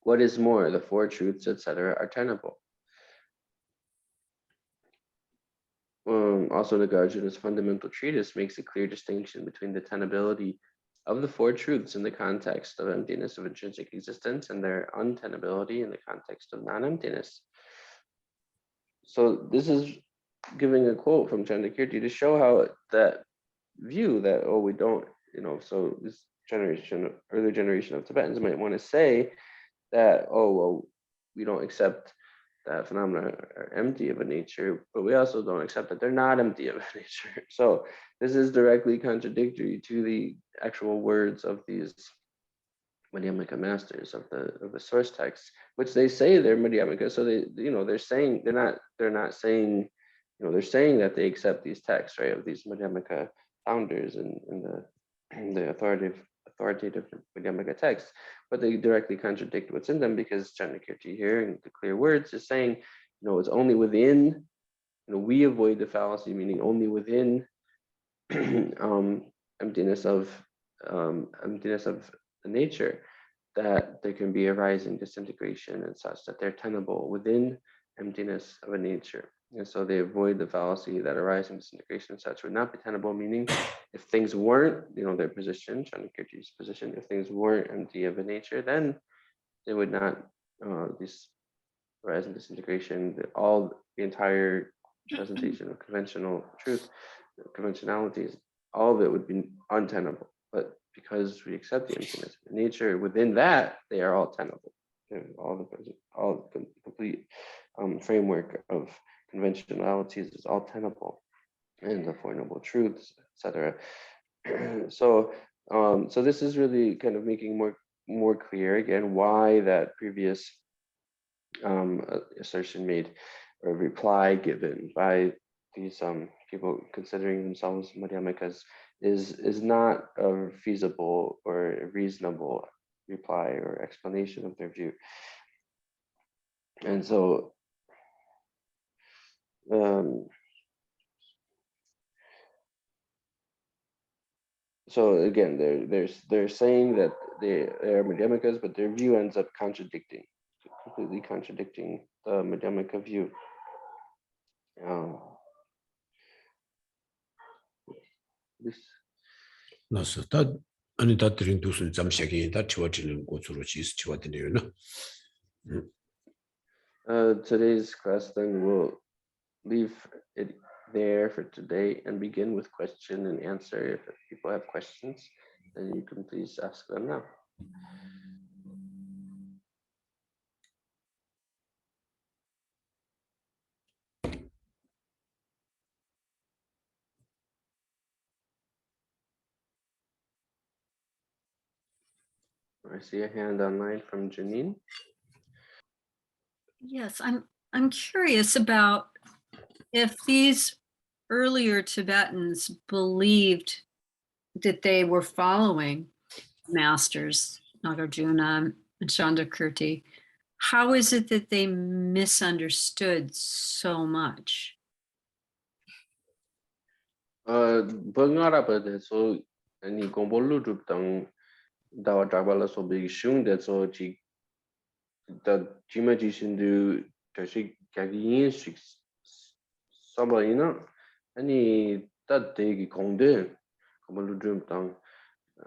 What is more, the four truths, etc., are tenable. Also, Nagarjuna's fundamental treatise makes a clear distinction between the tenability of the four truths in the context of emptiness of intrinsic existence and their untenability in the context of non-emptiness. So this is giving a quote from Chandrakirti to show how that view that, oh, we don't, so this earlier generation of Tibetans might want to say that, oh, well, we don't accept that phenomena are empty of a nature, but we also don't accept that they're not empty of a nature. So this is directly contradictory to the actual words of these Madhyamaka masters of the source texts, which they say they're Madhyamaka. So they're saying they're not saying, they're saying that they accept these texts, right, of these Madhyamaka founders and the authoritative Madhyamaka texts, but they directly contradict what's in them, because Chandrakirti here in the clear words is saying, it's only within, we avoid the fallacy, meaning only within emptiness of the nature, that there can be arising disintegration and such, that they're tenable within emptiness of a nature. And so they avoid the fallacy that arising disintegration and such would not be tenable, meaning if things weren't, their position, Chandrakirti's position, if things weren't empty of a nature, then they would not, this arising disintegration, the entire presentation of conventional truth, conventionalities, all of it would be untenable. But because we accept the emptiness of nature, within that, they are all tenable. All the complete framework of conventionalities is all tenable, and the Four Noble Truths, etc. So this is really kind of making more clear again why that previous assertion made, or reply given by these people considering themselves Madhyamikas is not a feasible or a reasonable reply or explanation of their view. And so so again, they're saying that they are Madhyamikas, but their view ends up completely contradicting the Madhyamaka view. That's that. And that during those some shaking that children go through cheese Today's class then will leave it there for today and begin with question and answer. If people have questions, then you can please ask them now. I see a hand online from Janine. Yes, I'm curious about if these earlier Tibetans believed that they were following masters, Nagarjuna and Chandrakirti. How is it that they misunderstood so much? So any dawa so big shung that so the Jima Jishindu Tashi Kagin Sabaina, any that day Kongde, Kamaludrum Tang,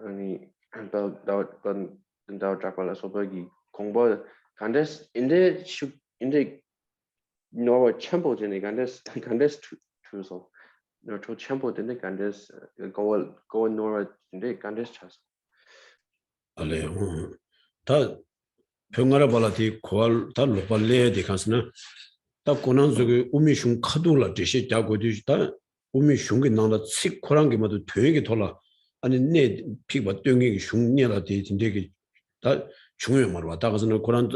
any about Japala Sobagi Kongbo, Candes in the Norway Champo in the Candes Truso. No to Champo in the Candes go Norway in the Candes Chas. Ale 다 병아라 발라디 고알 다 로발레디 칸스나 다 고난족의 우미슝 카돌라 제시 자고디 다 우미슝게 나나 식 코랑게 모두 되게 돌아 아니 내 피바 땡이 슝녀라 되진데게 다 중요해 말 왔다 가서는 고난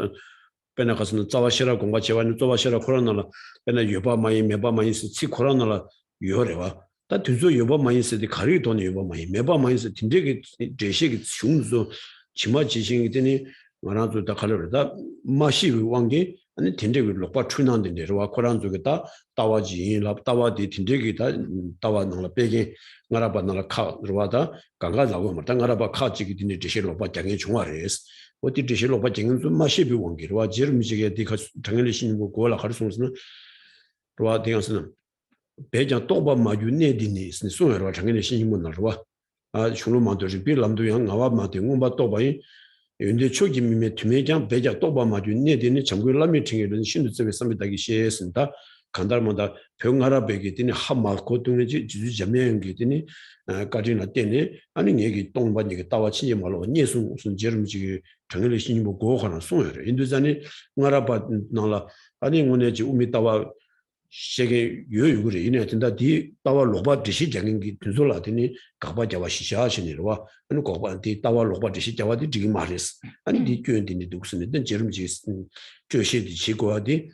배나 가서는 자와시라 공과 제와는 자와시라 코로나라 배나 여바 많이 매바 많이 식 코로나라 요래와 다 뒤서 여바 많이 쓰디 가리 돈이 여바 많이 매바 많이 쓰 진데게 제시게 슝zo 치마 지싱이 되니 말아도 다 칼로다 마시 왕게 아니 딘데기 lokpa 추난데 내려와 코란 쪽에다 따와지 따와디 딘데기다 따와나라 베게 나라바나라 카르와다 강가자고 말다 나라바 카지기 딘데 제실로 바장에 중화레스 어디 제실로 바장은 좀 마시 왕게와 제르미지게 디가 당연히 신고 고라 가르송스는 로와 디가스는 배장 또바 마유네디니 스소여와 당연히 신고 나와 아 슈로만도지 빌람도양 나와 마데 응바 또바이 연대 초기 미메 투메장 배자 또바마주 내되는 정글라미 팅이는 신도집에 섬이다기 시에선다 간달마다 병하라 베게 되니 하마 고등지 지주 자면게 되니 까지나 때네 아니 얘기 동반 얘기 따와 치지 말로 예수 무슨 제름지 정글의 신이 뭐 고하나 송여래 인도자니 나라바 나라 아니 오늘지 우미 따와 세계 요요그래 이내 된다 디 따와 로바 디시 장인기 tun솔라더니 가바자와 시샤시니로와 아니 고바디 따와 로바 디시 자와디 지기 말했어 아니 디 교연디니 독스는 제름지 교시디 지고하디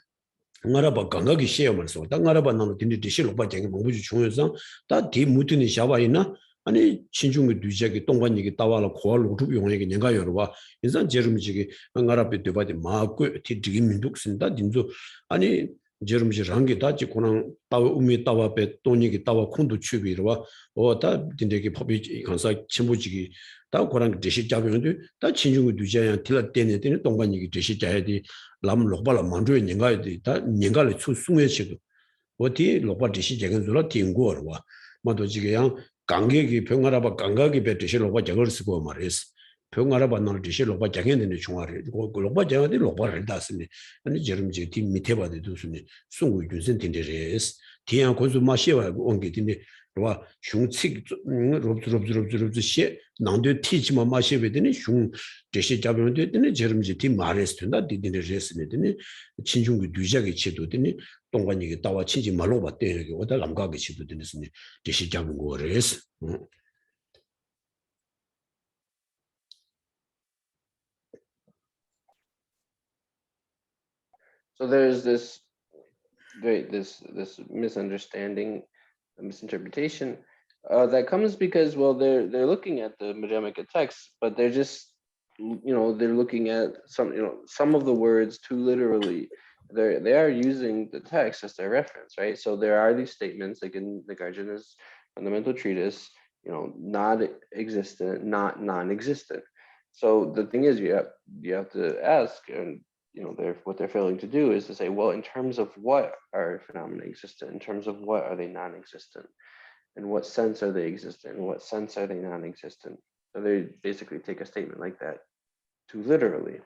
나라바 강가기 시에면서 나라바 나노 딘디 디시 로바 장이 뭐부지 중요해서 다디 무드니 샤바이나 아니 친중의 뒤자기 동반이기 따와라 고알 우투 용에게 내가 여러와 인산 제름지기 나라베 되바디 마고 티디기 민독신다 딘조 아니 제름지 랑게 다지 고난 따와 우미 따와 베 돈이기 따와 콘도 추비로와 어다 딘데기 법이 간사 친부지기 다 고난 제시 잡으면도 다 친중의 두자야 딜라 때네 동반이기 제시 자야디 람 lokpa manjue nyinga da nyinga le chu sungye chido oti lokpa dishi jagan zula tinggo rwa mato jiga yang gange ki pyongara ganga ki be dishi lokpa jagar sigo mares pyongara nal dishi lokpa jagan dine chungare lokpa jagan di lokpa rida sini ani jerum jiga di miteba de dusuni sungu yunsen tinde res di yang konsu ma shewa onge dine rwa shung tsik robzu she nangdo tichi ma shewe dine shung 제시 잡으면 되더니 저름지 팀 말했을 텐데 디디네 레스네 되니 친중기 뒤자게 치도 되니 동관이게 따와 치지 말로 봤대 이렇게 오다 남가게 치도 되니스니 제시 잡은 거래스 So there's this misunderstanding, misinterpretation that comes because, well, they're looking at the Madhyamaka text, but they're just, they're looking at some of the words too literally. They are using the text as their reference, right? So there are these statements like in the Nagarjuna's fundamental treatise, not existent, not non-existent. So the thing is, you have to ask, and what they're failing to do is to say, well, in terms of what are phenomena existent, in terms of what are they non-existent, in what sense are they existent, in what sense are they non-existent. So they basically take a statement like that too literally,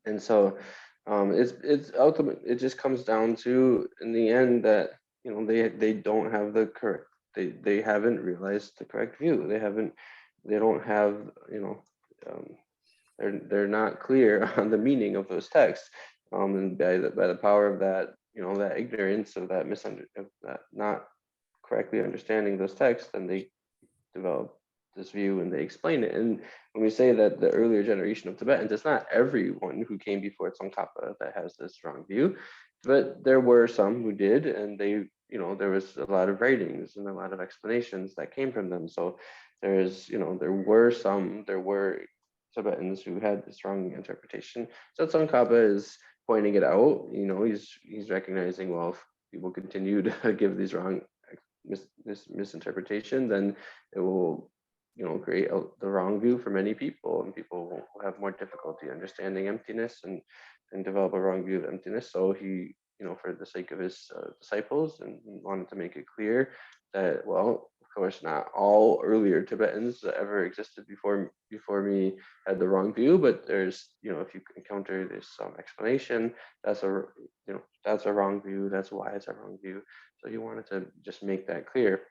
and so it's ultimate. It just comes down to, in the end, that they don't have the correct. They haven't realized the correct view. They don't have they're not clear on the meaning of those texts, and by the power of that that ignorance of that of that not correctly understanding those texts, then they develop this view and they explain it. And when we say that the earlier generation of Tibetans, it's not everyone who came before Tsongkhapa that has this strong view, but there were some who did, and they, there was a lot of writings and a lot of explanations that came from them. So there were Tibetans who had a strong interpretation. So Tsongkhapa is pointing it out. He's recognizing, well, if people continue to give these wrong misinterpretation, then it will create the wrong view for many people, and people will have more difficulty understanding emptiness and develop a wrong view of emptiness. So he, for the sake of his disciples, and wanted to make it clear that, well, of course, not all earlier Tibetans that ever existed before me had the wrong view, but there's, if you encounter this explanation, that's a wrong view. That's why it's a wrong view. So he wanted to just make that clear.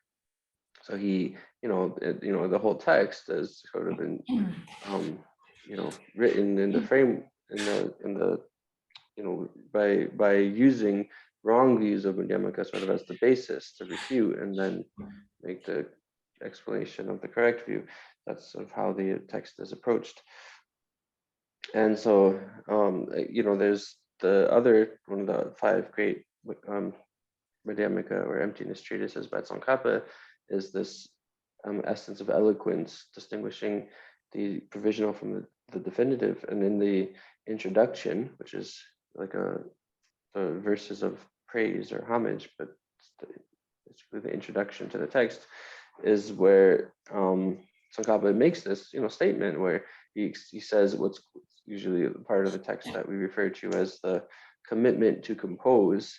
So he, the whole text has sort of been, written in the frame, by using wrong views of Madhyamaka sort of as the basis to refute, and then make the explanation of the correct view. That's sort of how the text is approached. And so, there's the other one of the 5 great Madhyamaka or emptiness treatises by Tsongkhapa is this essence of eloquence, distinguishing the provisional from the definitive. And in the introduction, which is like the verses of praise or homage, but it's really the introduction to the text, is where Tsongkhapa makes this statement where he says what's usually part of the text that we refer to as the commitment to compose,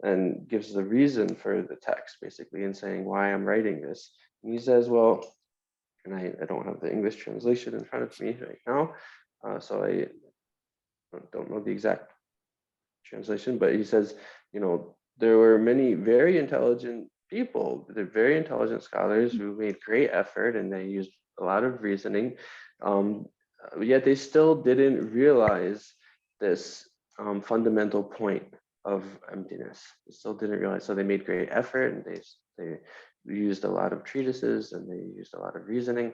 and gives the reason for the text, basically, in saying why I'm writing this. And he says, well, and I don't have the English translation in front of me right now, so I don't know the exact translation, but he says, there were many very intelligent people, they're very intelligent scholars who made great effort and they used a lot of reasoning, yet they still didn't realize this fundamental point of emptiness. They still didn't realize. So they made great effort, and they used a lot of treatises and they used a lot of reasoning,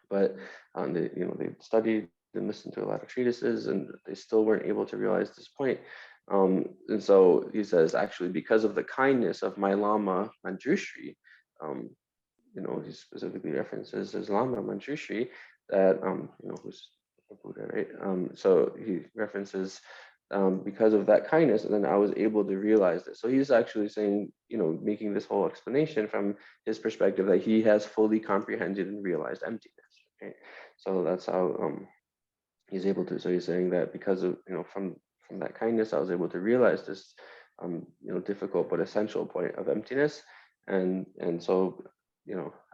but they studied and listened to a lot of treatises, and they still weren't able to realize this point. And so he says, actually, because of the kindness of my Lama Manjushri, he specifically references his Lama Manjushri, that who's a Buddha, right? So he references, because of that kindness, and then I was able to realize this. So he's actually saying, making this whole explanation from his perspective that he has fully comprehended and realized emptiness. Okay, so that's how he's able to. So he's saying that because of from that kindness, I was able to realize this difficult but essential point of emptiness, and so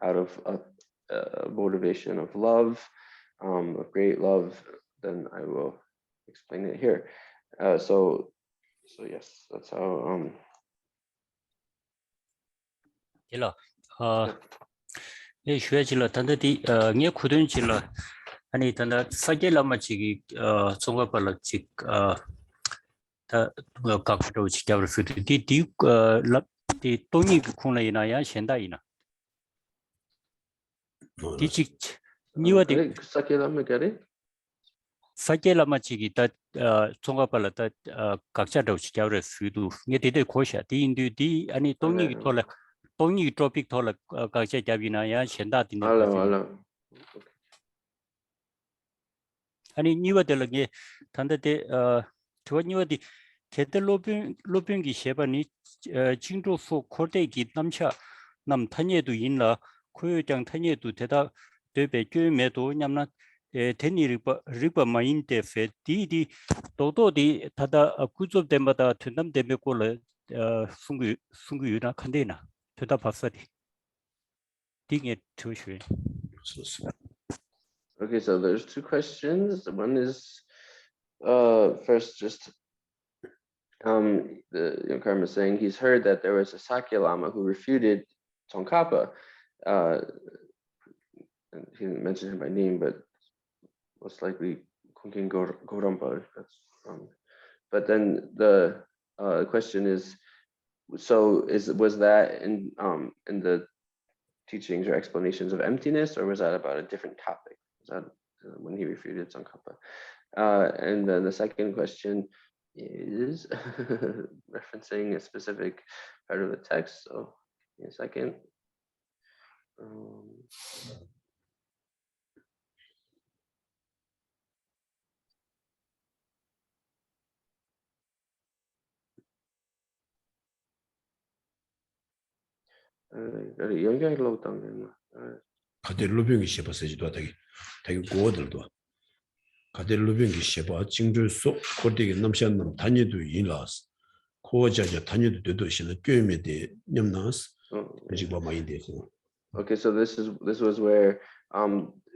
out of a motivation of love, of great love, then I will explain it here. So yes, that's how. Hello. Yeah. 예, 쉬어질러 단다디 녜 쿠든질러 아니 단다 사겔라마치기 송가발락직 다 각도 지켜볼 수 있디 디 동이 콩라이나야 현다이나 디직 니와디 사겔라마치기 다 송가발락다 각자도 지켜볼 수도 녜디데 코샤 디인디 아니 동이 돌아 동이 토픽 돌아 각자 잡이나야 현다딘데 아니 니와들게 단다데 저 니와디 게들 로빙기 셰바니 징조포 코데기 남차 남 탄예도 있나 고요장 탄예도 대다 되베 교매도 냠나 데니 리바 마인데 페 디디 도도디 다다 구조됨마다 튼담되메 꼴 승구유나 칸데나 되다 봤어디 딩에 투슈 Okay, so there's 2 questions. One is first, just the Karma is saying he's heard that there was a Sakya Lama who refuted Tsongkhapa. And he didn't mention him by name, but most likely Kunkin Gorompa. But then the question is, so was that in the teachings or explanations of emptiness, or was that about a different topic? Was that when he refuted Tsongkhapa? And then the second question is referencing a specific part of the text. So, give me a second. 가데 루빙이 셰바 세지도 되게 고들도 가데 루빙이 셰바 징주소 코르데기 남시안 단위도 일라스 코자자 단위도 되도 신의 교미에 냠나스 지금 많이 돼서 Okay, so this was where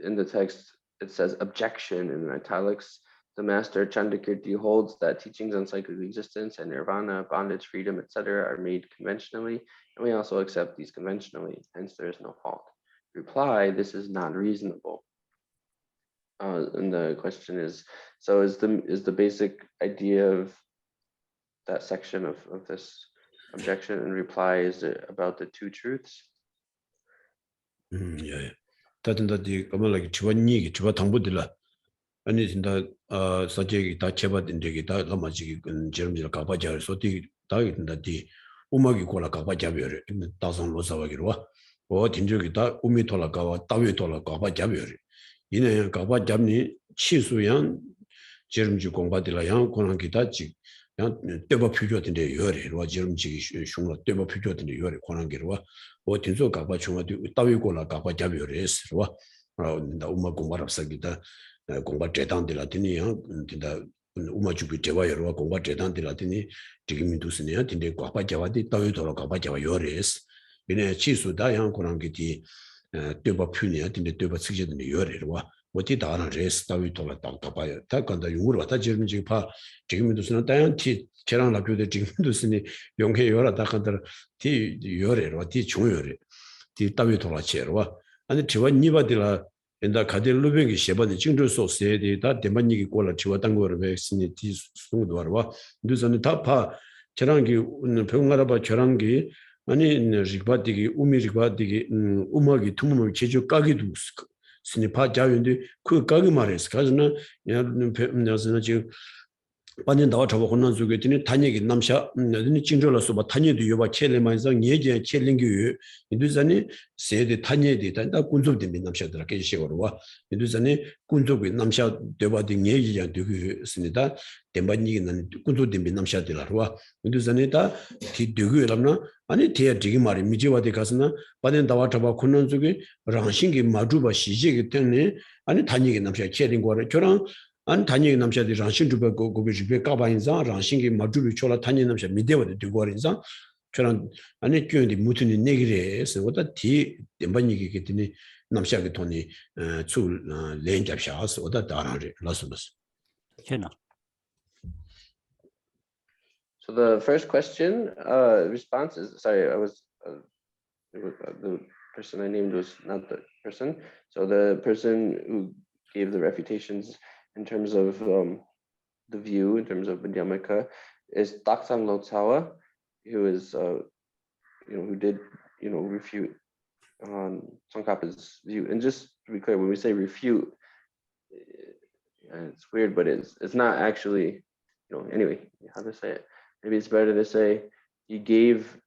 in the text it says objection in italics. The master Chandakirti holds that teachings on cyclic existence and nirvana, bondage, freedom, etc. are made conventionally, and we also accept these conventionally, hence there is no fault. Reply, this is not reasonable. And the question is, so is the basic idea of that section of this objection and reply, is it about the two truths? 예. 다든다디 까말라기 주원니기 주와 당부들라 아니 진짜 사제기 다 제바된 적이 다 라마지기 저름질 가바자를 소티 다이든다디 우마기 고라 가바자벼르 다선 로사와기로 와 딘적이 다 우미 돌아가와 따위 돌아가 가바자벼르 이내 가바잡니 치수양 저름지 공바들라 양 고난기다지 양 때바 필요한데 요래로 저름지 흉로 때바 필요한데 요래 고난기로 뭐 딘소 가바 중화도 따위고라 가바 잡여레스 와 나 우마 공바랍사기다 공바 제단들라더니야 딘다 우마 주비 제와여와 공바 제단들라더니 지금 두스네야 딘데 가바 잡아디 따위도라 가바 잡아 요레스 이네 치수다 양 고난기디 때바 퓨니야 딘데 때바 측제들이 요래와 어디 다나 레스 따위도라 가바야 다 간다 용으로 왔다 지금 봐 지금 두스는 다양티 제랑 라뷰데 지금 두스니 용해 요라 다 간다 티 요래로 티 중요래 티 따위 돌아치로 아니 지와 니바들라 엔다 가들 루뱅이 셰바데 징조 소세데 다 데만니기 꼴라 지와 당고를 베스니 티 수도와 누선이 다파 저랑기 병가라바 저랑기 아니 리바디기 우미리바디기 우마기 투무를 제주 까기도 스니파 자윤데 그 까기 말했어 가지나 야는 지금 반년 나와 잡아 혼난 속에 있더니 단얘기 남샤 너는 징조라서 뭐 단얘도 요바 첼레만상 예제 첼링기 인도산이 세대 단얘디 단다 군족된 남샤들아 계시거로 와 인도산이 군족이 남샤 되바딩 예지야 되고 있습니다 덴반이는 군족된 남샤들아 와 인도산이 다 뒤되고라나 아니 대야 되게 말이 미지와데 가서나 반년 나와 잡아 혼난 속에 랑신기 마주바 시제기 때문에 아니 단얘기 남샤 첼링거를 저랑 안 단위 남자들이 랑신주베 고비주베 까바인자 랑신기 마주비 초라 단위 남자 미데워데 되고인자 저런 아니 교인이 무튼이 내기래서 보다 뒤 덴반이기 get더니 남샤게 돈이 출 렌잡샤스 오다 다라리 라스스 Chenmo. So the first question response is, sorry, I was the person I named was not the person. So the person who gave the refutations in terms of the view, in terms of Madhyamaka, is Kalsang Lotsawa, who is, who did, refute Tsongkhapa's view. And just to be clear, when we say refute, it's weird, but it's not actually, anyway, how to say it? Maybe it's better to say he gave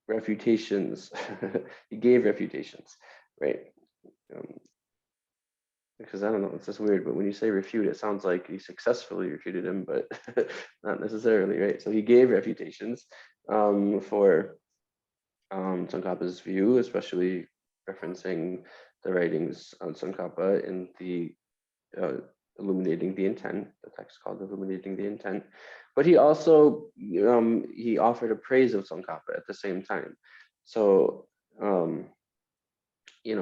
refutations. He gave refutations, right? Because I don't know, it's just weird, but when you say refute, it sounds like he successfully refuted him, but not necessarily, right? So he gave refutations for Tsongkhapa's view, especially referencing the writings on Tsongkhapa in the illuminating the intent, the text called illuminating the intent. But he also he offered a praise of Tsongkhapa at the same time. So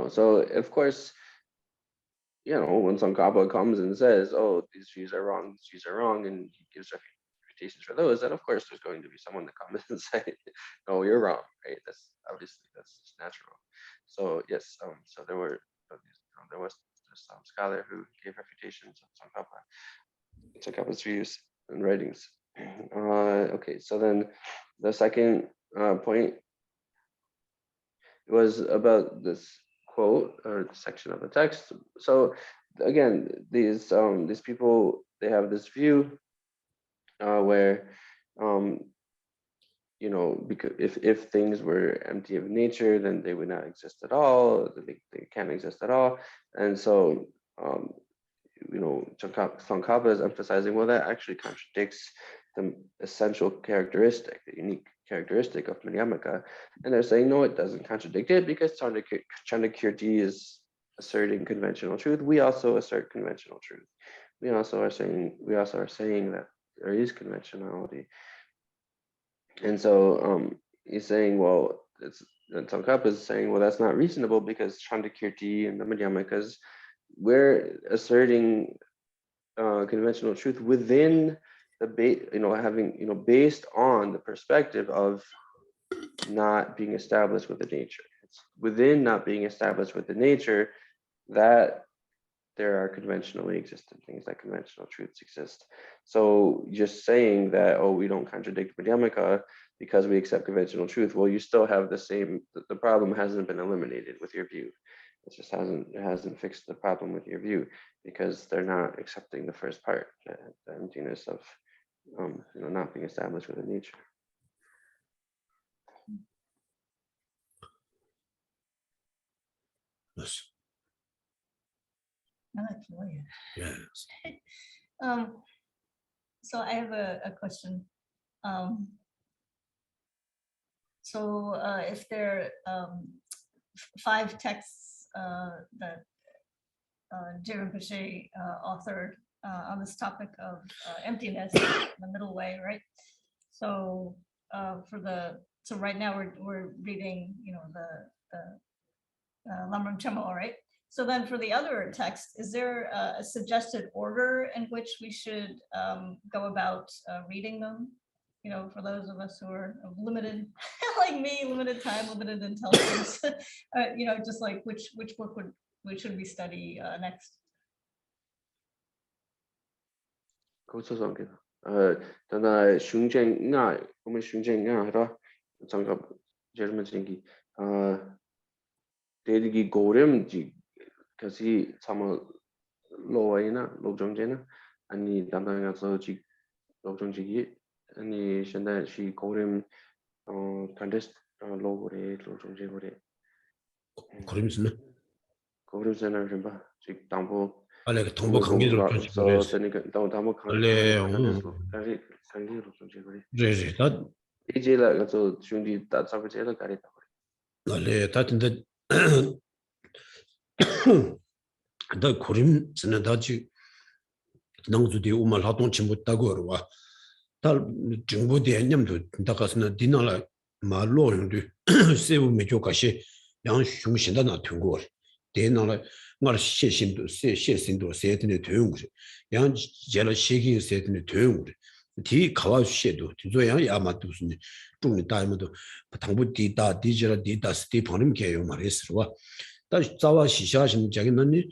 so of course, when Tsongkhapa comes and says, "Oh, these views are wrong," and he gives refutations for those, then of course there's going to be someone that comes and say, "No, you're wrong," right? That's just natural. So yes, so there was some scholar who gave refutations of Tsongkhapa's views and writings. Okay, so then the second point was about this quote or the section of the text. So again, these people, they have this view where because if things were empty of nature, then they would not exist at all. They can't exist at all. And so Tsongkhapa is emphasizing, well, that actually contradicts the essential characteristic, the unique characteristic of Madhyamaka, and they're saying no, it doesn't contradict it because Chandakirti is asserting conventional truth. We also assert conventional truth. We also are saying that there is conventionality, and so he's saying, well, Tsongkhapa is saying, well, that's not reasonable because Chandakirti and the Madhyamakas, we're asserting conventional truth within the having based on the perspective of not being established with the nature. It's within not being established with the nature that there are conventionally existent things, that conventional truths exist. So just saying that, oh, we don't contradict Madhyamaka because we accept conventional truth, well, you still have the problem hasn't been eliminated with your view. It just hasn't fixed the problem with your view because they're not accepting the first part, the emptiness of not being established with the nature. Yes. Yes. Yes. So I have a question. So if there are 5 texts that Geshe authored on this topic of emptiness, the middle way, right? So so right now we're reading, the Lamrim Chenmo, right? So then for the other text, is there a suggested order in which we should go about reading them? For those of us who are of limited, like me, limited time, limited intelligence, just like which book should we study next? 고쳐서 tanda shungchen nga, kome shungchen nga hara, tsangka jerman chingi, dedigi gorem ji kasi tsama lowaina, lobjongjena, ani tanda nga so ji lobjongjigi, ani shenda shi gorem kandest logore, lobjongjegore. 고림스네. 고름세나 rimba, ji dambo. 알레 동보 관계를 좀 So 그래서. then don't 알레 제제 다 이제라 가서 중디 다 잡을 제가 가리다. 알레 다든데 다 고림스네 다지 능주디 우말 활동 침못다고 그러와 달 정보대 개념도 다가서는 디나라 말로인데 세부 메조가시 양 중심다 나 통고 대나라 말 시신도 세신도 세드네 되는 양 제라 시기 세드네 되는 디 가와시에도 뒤조야 야마도스니 중리 다이모도 당부 디다 디제라 디다 스티 방림 개요 말했어와 다시 자와 시샤신 자기는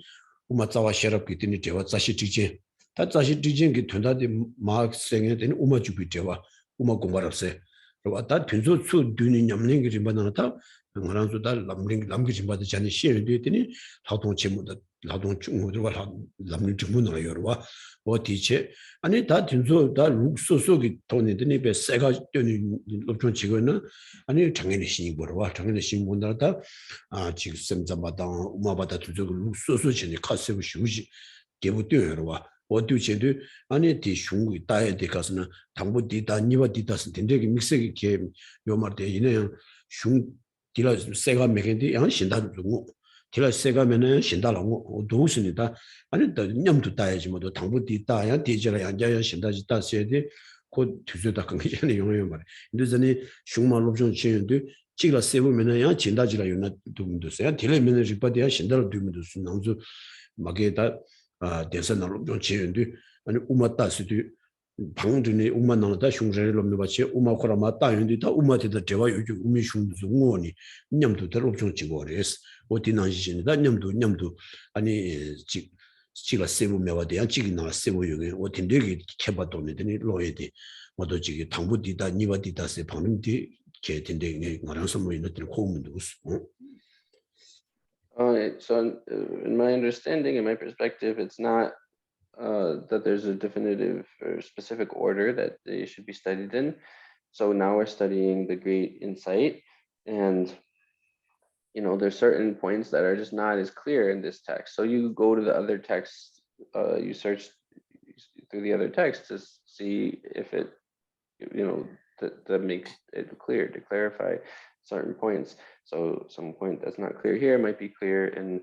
우마 자와 셔럽기 때문에 제와 자시 지제 다 자시 지제 그 된다데 막 생에 되는 우마 주비 제와 우마 공부할세 그리고 다 빈소 수 dü는 냠는 게 좀바나다 그러나서 다 남기 좀 받지 않는 시에 되더니劳动节目的 劳动 중국들과 남는 중문으로 열어와 어디체 아니 다 빈소 다 룩소소기 돈이더니 배 세가 되는 업종 지거는 아니 당연히 신이 벌어와 당연히 신이 본다다 아 지금 셈자마다 우마바다 두저그 룩소소진이 카세부 쉬우지 개부되어와 어디체도 아니 디 중국이 따야 돼 가서는 당부 디다 니와 디다스 된데기 믹스기 개 요말때 이내양 중 디라 세가 메겐디 양 신다도 주고 디라 세가면은 신다라고 도우스니다 아니 더 냠도 따야지 뭐도 당부 디다 양 디지라 양자양 신다지 따셔야지 곧 뒤져다 끊기잖아요 용어요 말에 근데 중말로 좀 지는데 지가 세보면은 양 진다지라 요나 도움도서야 디라면은 리바디야 신다로 도움도서 남주 막에다 대선으로 좀 지는데 아니 우마따스도 방준이 우마나다 흉자를 넘는 같이 우마코라마 따윤데 다 우마데다 대와 요즘 우미 흉중원이 냠도 대로 좀 지고래스 어디나지신다 냠도 아니 지가 세부메와 대한 지기나 세부용에 어딘데기 캐바도네더니 로에디 모두 지기 당부디다 니와디다세 방문디 개된데 말아서 뭐 있는 고문도 So in my understanding, in my perspective, it's not that there's a definitive or specific order that they should be studied in. So now we're studying the Great Insight, and there's certain points that are just not as clear in this text. So you go to the other texts, you search through the other texts to see if it, that makes it clear, to clarify certain points. So some point that's not clear here might be clear in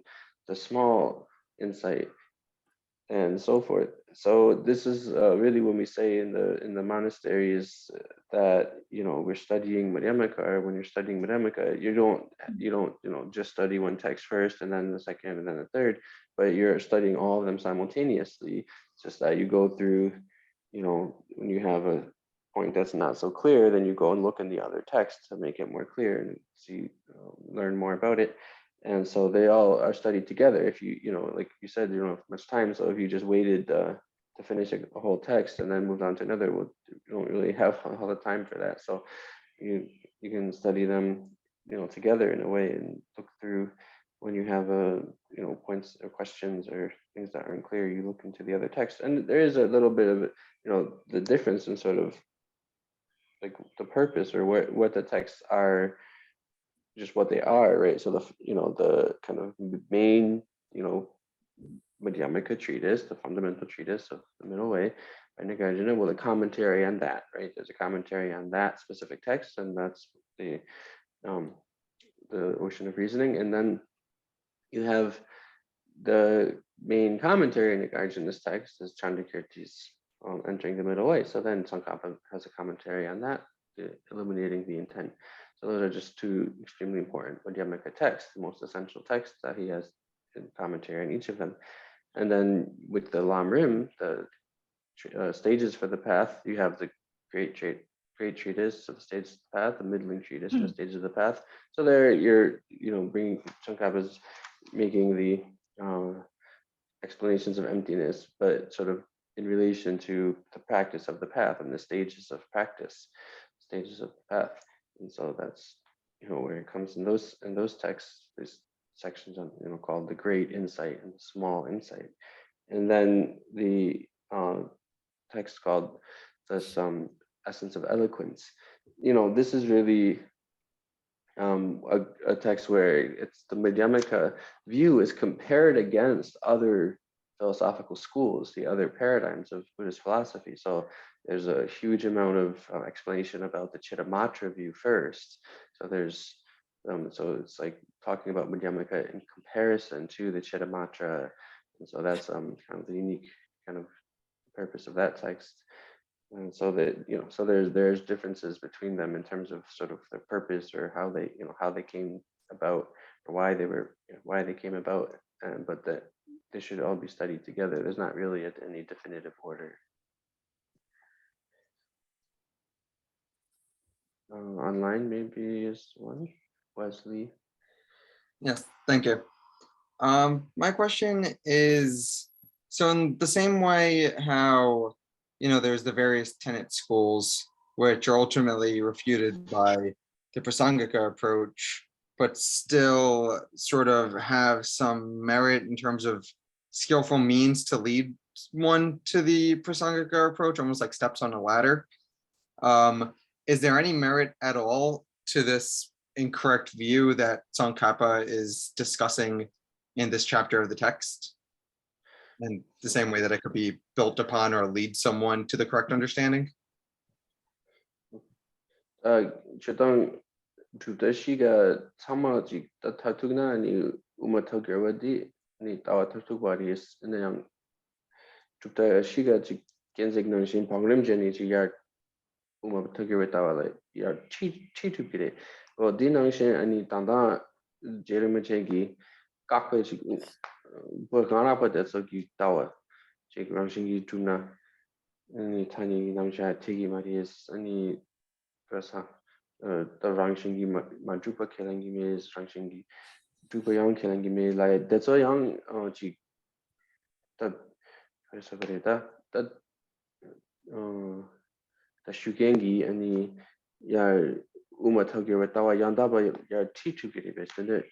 the small insight, and so forth. So this is really when we say in the monasteries that we're studying Madhyamaka, or when you're studying Madhyamaka, you don't just study one text first and then the second and then the third, but you're studying all of them simultaneously. It's just that you go through, when you have a point that's not so clear, then you go and look in the other text to make it more clear and see, learn more about it. And so they all are studied together. If like you said, you don't have much time. So if you just waited to finish a whole text and then moved on to another, well, you don't really have all the time for that. So you can study them, together in a way, and look through when you have points or questions or things that aren't clear. You look into the other text, and there is a little bit of the difference in sort of like the purpose or what the texts are. Just what they are, right? So the kind of main, Madhyamaka treatise, the fundamental treatise of the middle way by Nagarjuna, well, the commentary on that, right? There's a commentary on that specific text, and that's the Ocean of Reasoning. And then you have the main commentary in Nagarjuna's text is Chandakirti's entering the middle way. So then Tsongkhapa has a commentary on that, illuminating the intent. So those are just two extremely important Madhyamaka texts, the most essential texts that he has in commentary on each of them. And then with the Lamrim, the stages for the path, you have the great treatise of the stages of the path, the middling treatise for the stages of the path. So there you're, bringing, Tsongkhapa's making the explanations of emptiness, but sort of in relation to the practice of the path and the stages of practice, stages of the path. And so that's where it comes in those texts. There's sections on called the great insight and the small insight, and then the text called this essence of eloquence. This is really a text where it's the Madhyamaka view is compared against other philosophical schools, the other paradigms of Buddhist philosophy. So there's a huge amount of explanation about the Chittamatra view first. So there's so it's like talking about Madhyamaka in comparison to the Chittamatra, and so that's kind of the unique kind of purpose of that text. And so that so there's differences between them in terms of sort of their purpose or how they came about, or why they came about, but that they should all be studied together. There's not really any definitive order. Online maybe is one. Wesley. Yes, thank you. My question is, so in the same way how, there's the various tenet schools which are ultimately refuted by the Prasangika approach, but still sort of have some merit in terms of skillful means to lead one to the Prasangika approach, almost like steps on a ladder. Is there any merit at all to this incorrect view that Tsongkhapa is discussing in this chapter of the text? In the same way that it could be built upon or lead someone to the correct understanding? Chitang Tudashiga Tamaji Tatugna ni Umatogawadi ni Tawatubadi is in the young Tudashiga Genzignoshin Pangrim Jenny Yard Umatogawatawala Yard Chitupide or Dinangshin and Tanda Jerimachegi Kakwe Burgana, but that's a tower. Jake Rangshingi Tuna, any tiny Namsha Tigi Marias, any person, the Rangshingi Majupa Kelangi Mays, Rangshingi Dupa Young Kelangi May, like that's a young cheek. That the Shugengi and the Umatagi Retawa Yandaba Yar Titu Gidibis, and the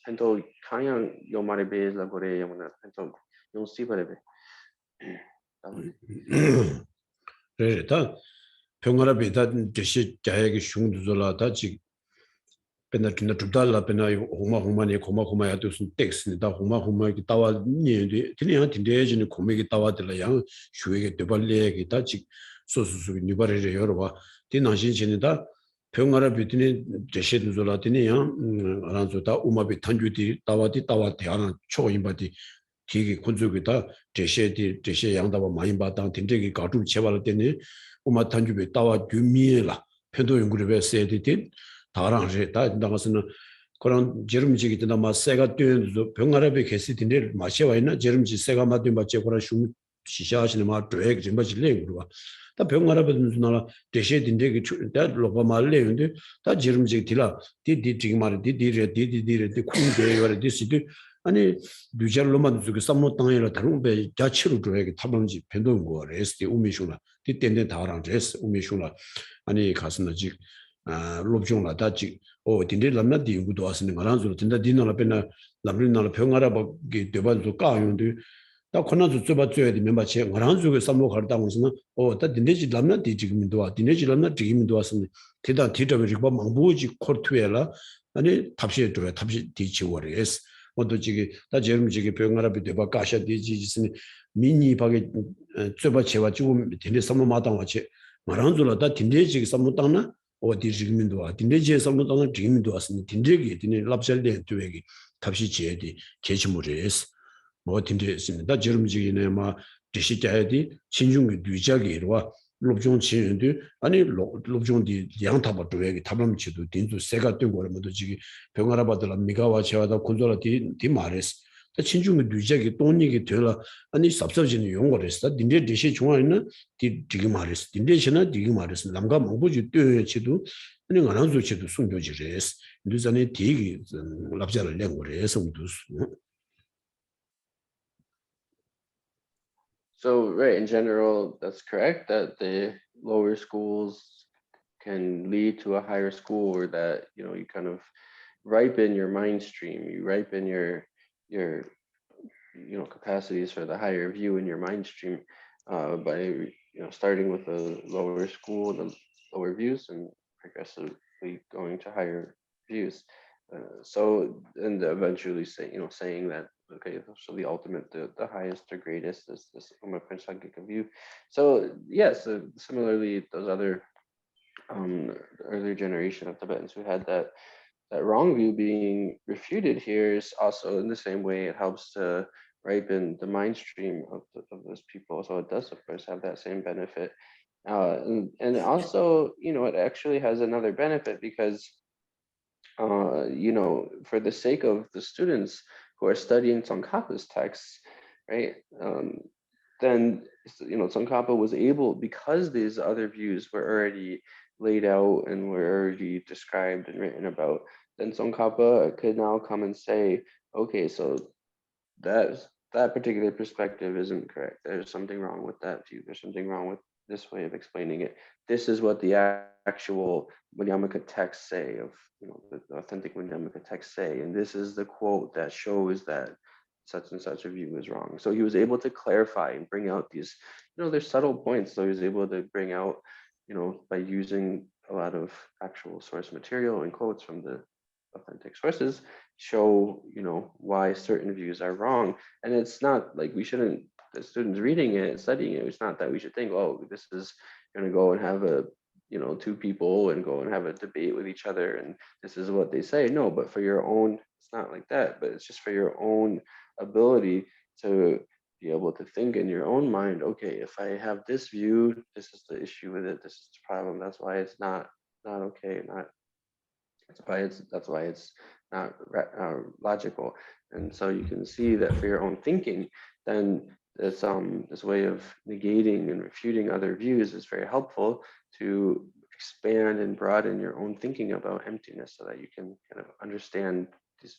Pento Kayang Yomaribe Lagore Yamana Pento Yon Sibarebe. 그래다 평화라비다 제시 자에게 슝두절라다 지 베나트나 두달라 베나 호마호마니 고마고마야 두슨 텍스니다 호마호마기 따와 니데 드니한 딘데지니 고메기 따와들라 양 슈에게 되발레기 다지 소수수 뉴바레 여러와 디나신신이다 평화라 비트니 제시도 졸라티니야 알아서다 우마비 탄주디 따와디 따와디 하나 초임바디 기기 군주기다 제시에 양다바 많이 받당 딘데기 가주 제발 때니 우마 탄주비 따와 규미라 편도 연구를 세디딘 다랑제 다 나가서는 그런 제름지기 때나 세가 뛰는 병아랍에 계시딘데 마셔와 있나 제름지 세가 맞든 맞제 그런 shum 시샤하시는 마 드랙 좀 맞을래 그러고 다 병아랍에 무슨 대셰딘데 그 로바 말래인데 다 제름지 딜라 디디 말이 디디레 쿵데 요래 디시디 아니 뉴젤로만 그 삼모 땅에라 다른 배 자치로 줘야게 타방지 변동 거 레스티 우미슈나 디텐데 다랑 제스 우미슈나 아니 가스나지 롭종라 다지 딘데 람나 디구도 왔으니 말한줄 딘다 디나라 페나 람린나라 평하라밖에 되반도 까용데 다 코나도 좁아줘야 되면 마치 말한줄에 삼모 갈다고 해서는 다 딘데지 람나 디지금도 와 딘데지 람나 디기민도 왔으니 대다 디더버지 뭐 망부지 코트웨라 아니 탑시에 줘야 탑시 디치워레스 어도지기 다 제름지기 병하라비 되바 가샤 디지스니 미니 바게 좁아채와 지고 딘데 삼모 마당 와치 말한줄라 다 딘데지 삼모 땅나 어디 지금도 와 딘데지에 삼모당은 지금도 왔으니 딘데기 딘데 랍절대 되게 값이 지에디 계시물에스 뭐 딘데스입니다 저름지기네 마 디시자야디 신중기 뒤자기와 롭종 치는데 아니 롭종디 양타바 되게 타밤치도 딘도 세가 된 거라면도 지기 병아라바들 미가와 제와다 콘돌라 디 마레스 다 친중의 뒤자기 돈이게 되라 아니 삽삽지는 용어를 했어 딘데 디시 중앙에는 디기 말했어 딘데시나 디기 말했어 남가 뭐보지 뛰어치도 아니 안한 조치도 숨겨지레스 인도전에 디기 랍자를 낸 거래서 So, right, in general, that's correct, that the lower schools can lead to a higher school, or that, you kind of ripen your mind stream, you ripen your capacities for the higher view in your mind stream by, starting with the lower school, the lower views, and progressively going to higher views. And eventually saying that, okay, so the ultimate, the highest or greatest is this Umapanchagika view. So yes, similarly, those other earlier generation of Tibetans who had that wrong view being refuted here is also in the same way it helps to ripen the mind stream of those people. So it does, of course, have that same benefit. And also, it actually has another benefit because for the sake of the students who are studying Tsongkhapa's texts, right? Then Tsongkhapa was able, because these other views were already laid out and were already described and written about, then Tsongkhapa could now come and say, okay, so that particular perspective isn't correct. There's something wrong with that view. There's something wrong with this way of explaining it. This is what the actual Madhyamaka texts say, of the authentic Madhyamaka texts say, and this is the quote that shows that such and such a view is wrong. So he was able to clarify and bring out these, there's subtle points. So he was able to bring out, by using a lot of actual source material and quotes from the authentic sources, show, why certain views are wrong. And it's not like we shouldn't, the students reading it and studying it, it's not that we should think, oh, this is going to go and have a, two people and go and have a debate with each other and this is what they say. No, but for your own, it's not like that, but it's just for your own ability to be able to think in your own mind, okay, if I have this view, this is the issue with it, this is the problem, that's why it's not okay, that's why it's not logical. And so you can see that for your own thinking, then this way of negating and refuting other views is very helpful to expand and broaden your own thinking about emptiness, so that you can kind of understand these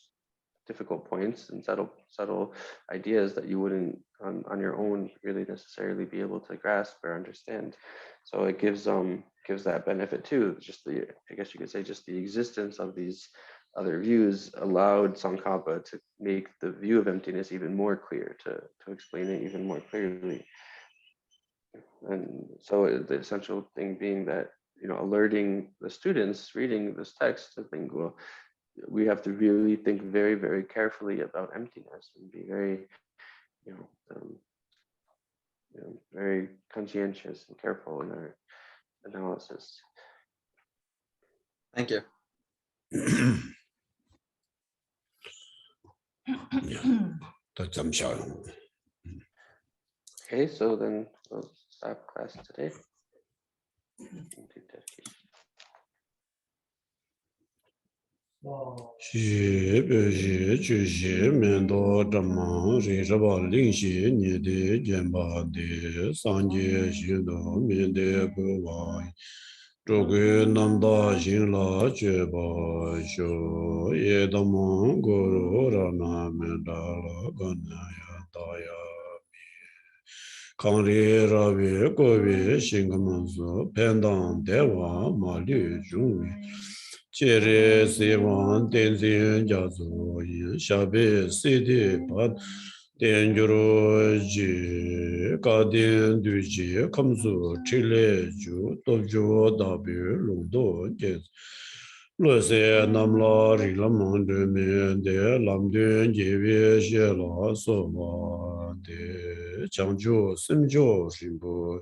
difficult points and subtle ideas that you wouldn't on your own really necessarily be able to grasp or understand. So it gives that benefit too. Just I guess you could say, just the existence of these other views allowed Tsongkhapa to make the view of emptiness even more clear, to explain it even more clearly. And so the essential thing being that, alerting the students reading this text to think, well, we have to really think very, very carefully about emptiness and be very, very conscientious and careful in our analysis. Thank you. Okay, so then we'll stop class today. And do dedication. Kangri ravi govi shingamansu pendang dewa mali jungwi chere sewan tenzin jazo yin shabe sidi pad tenjuro ji kadin duji kamsu chile ju tobjo dabi lungdo jez lo se namla rilamang de de lamdun jewe shela soma de changjo simjo shimbo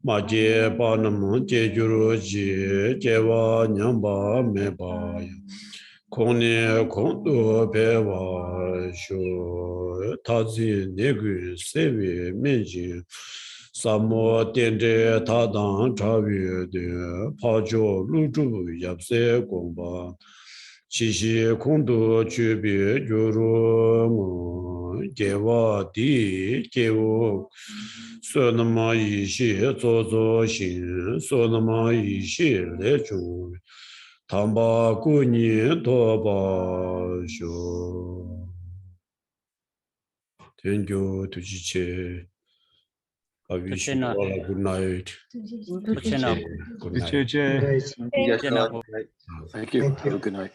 ma je pa nam je juro ji je wa nyamba me ba kone kondo pe wa sho tazi negu sewe menji samo tende tadang chawe de pajo luju yapse gongba chishi kondo chubi gyuru mo gewa di gewo sonama ishi zozo shin sonama ishi lechu tamba kuni toba sho thank you to chiche I wish you all a good night. Good night. Good night. Good night. Thank you. Have a good night.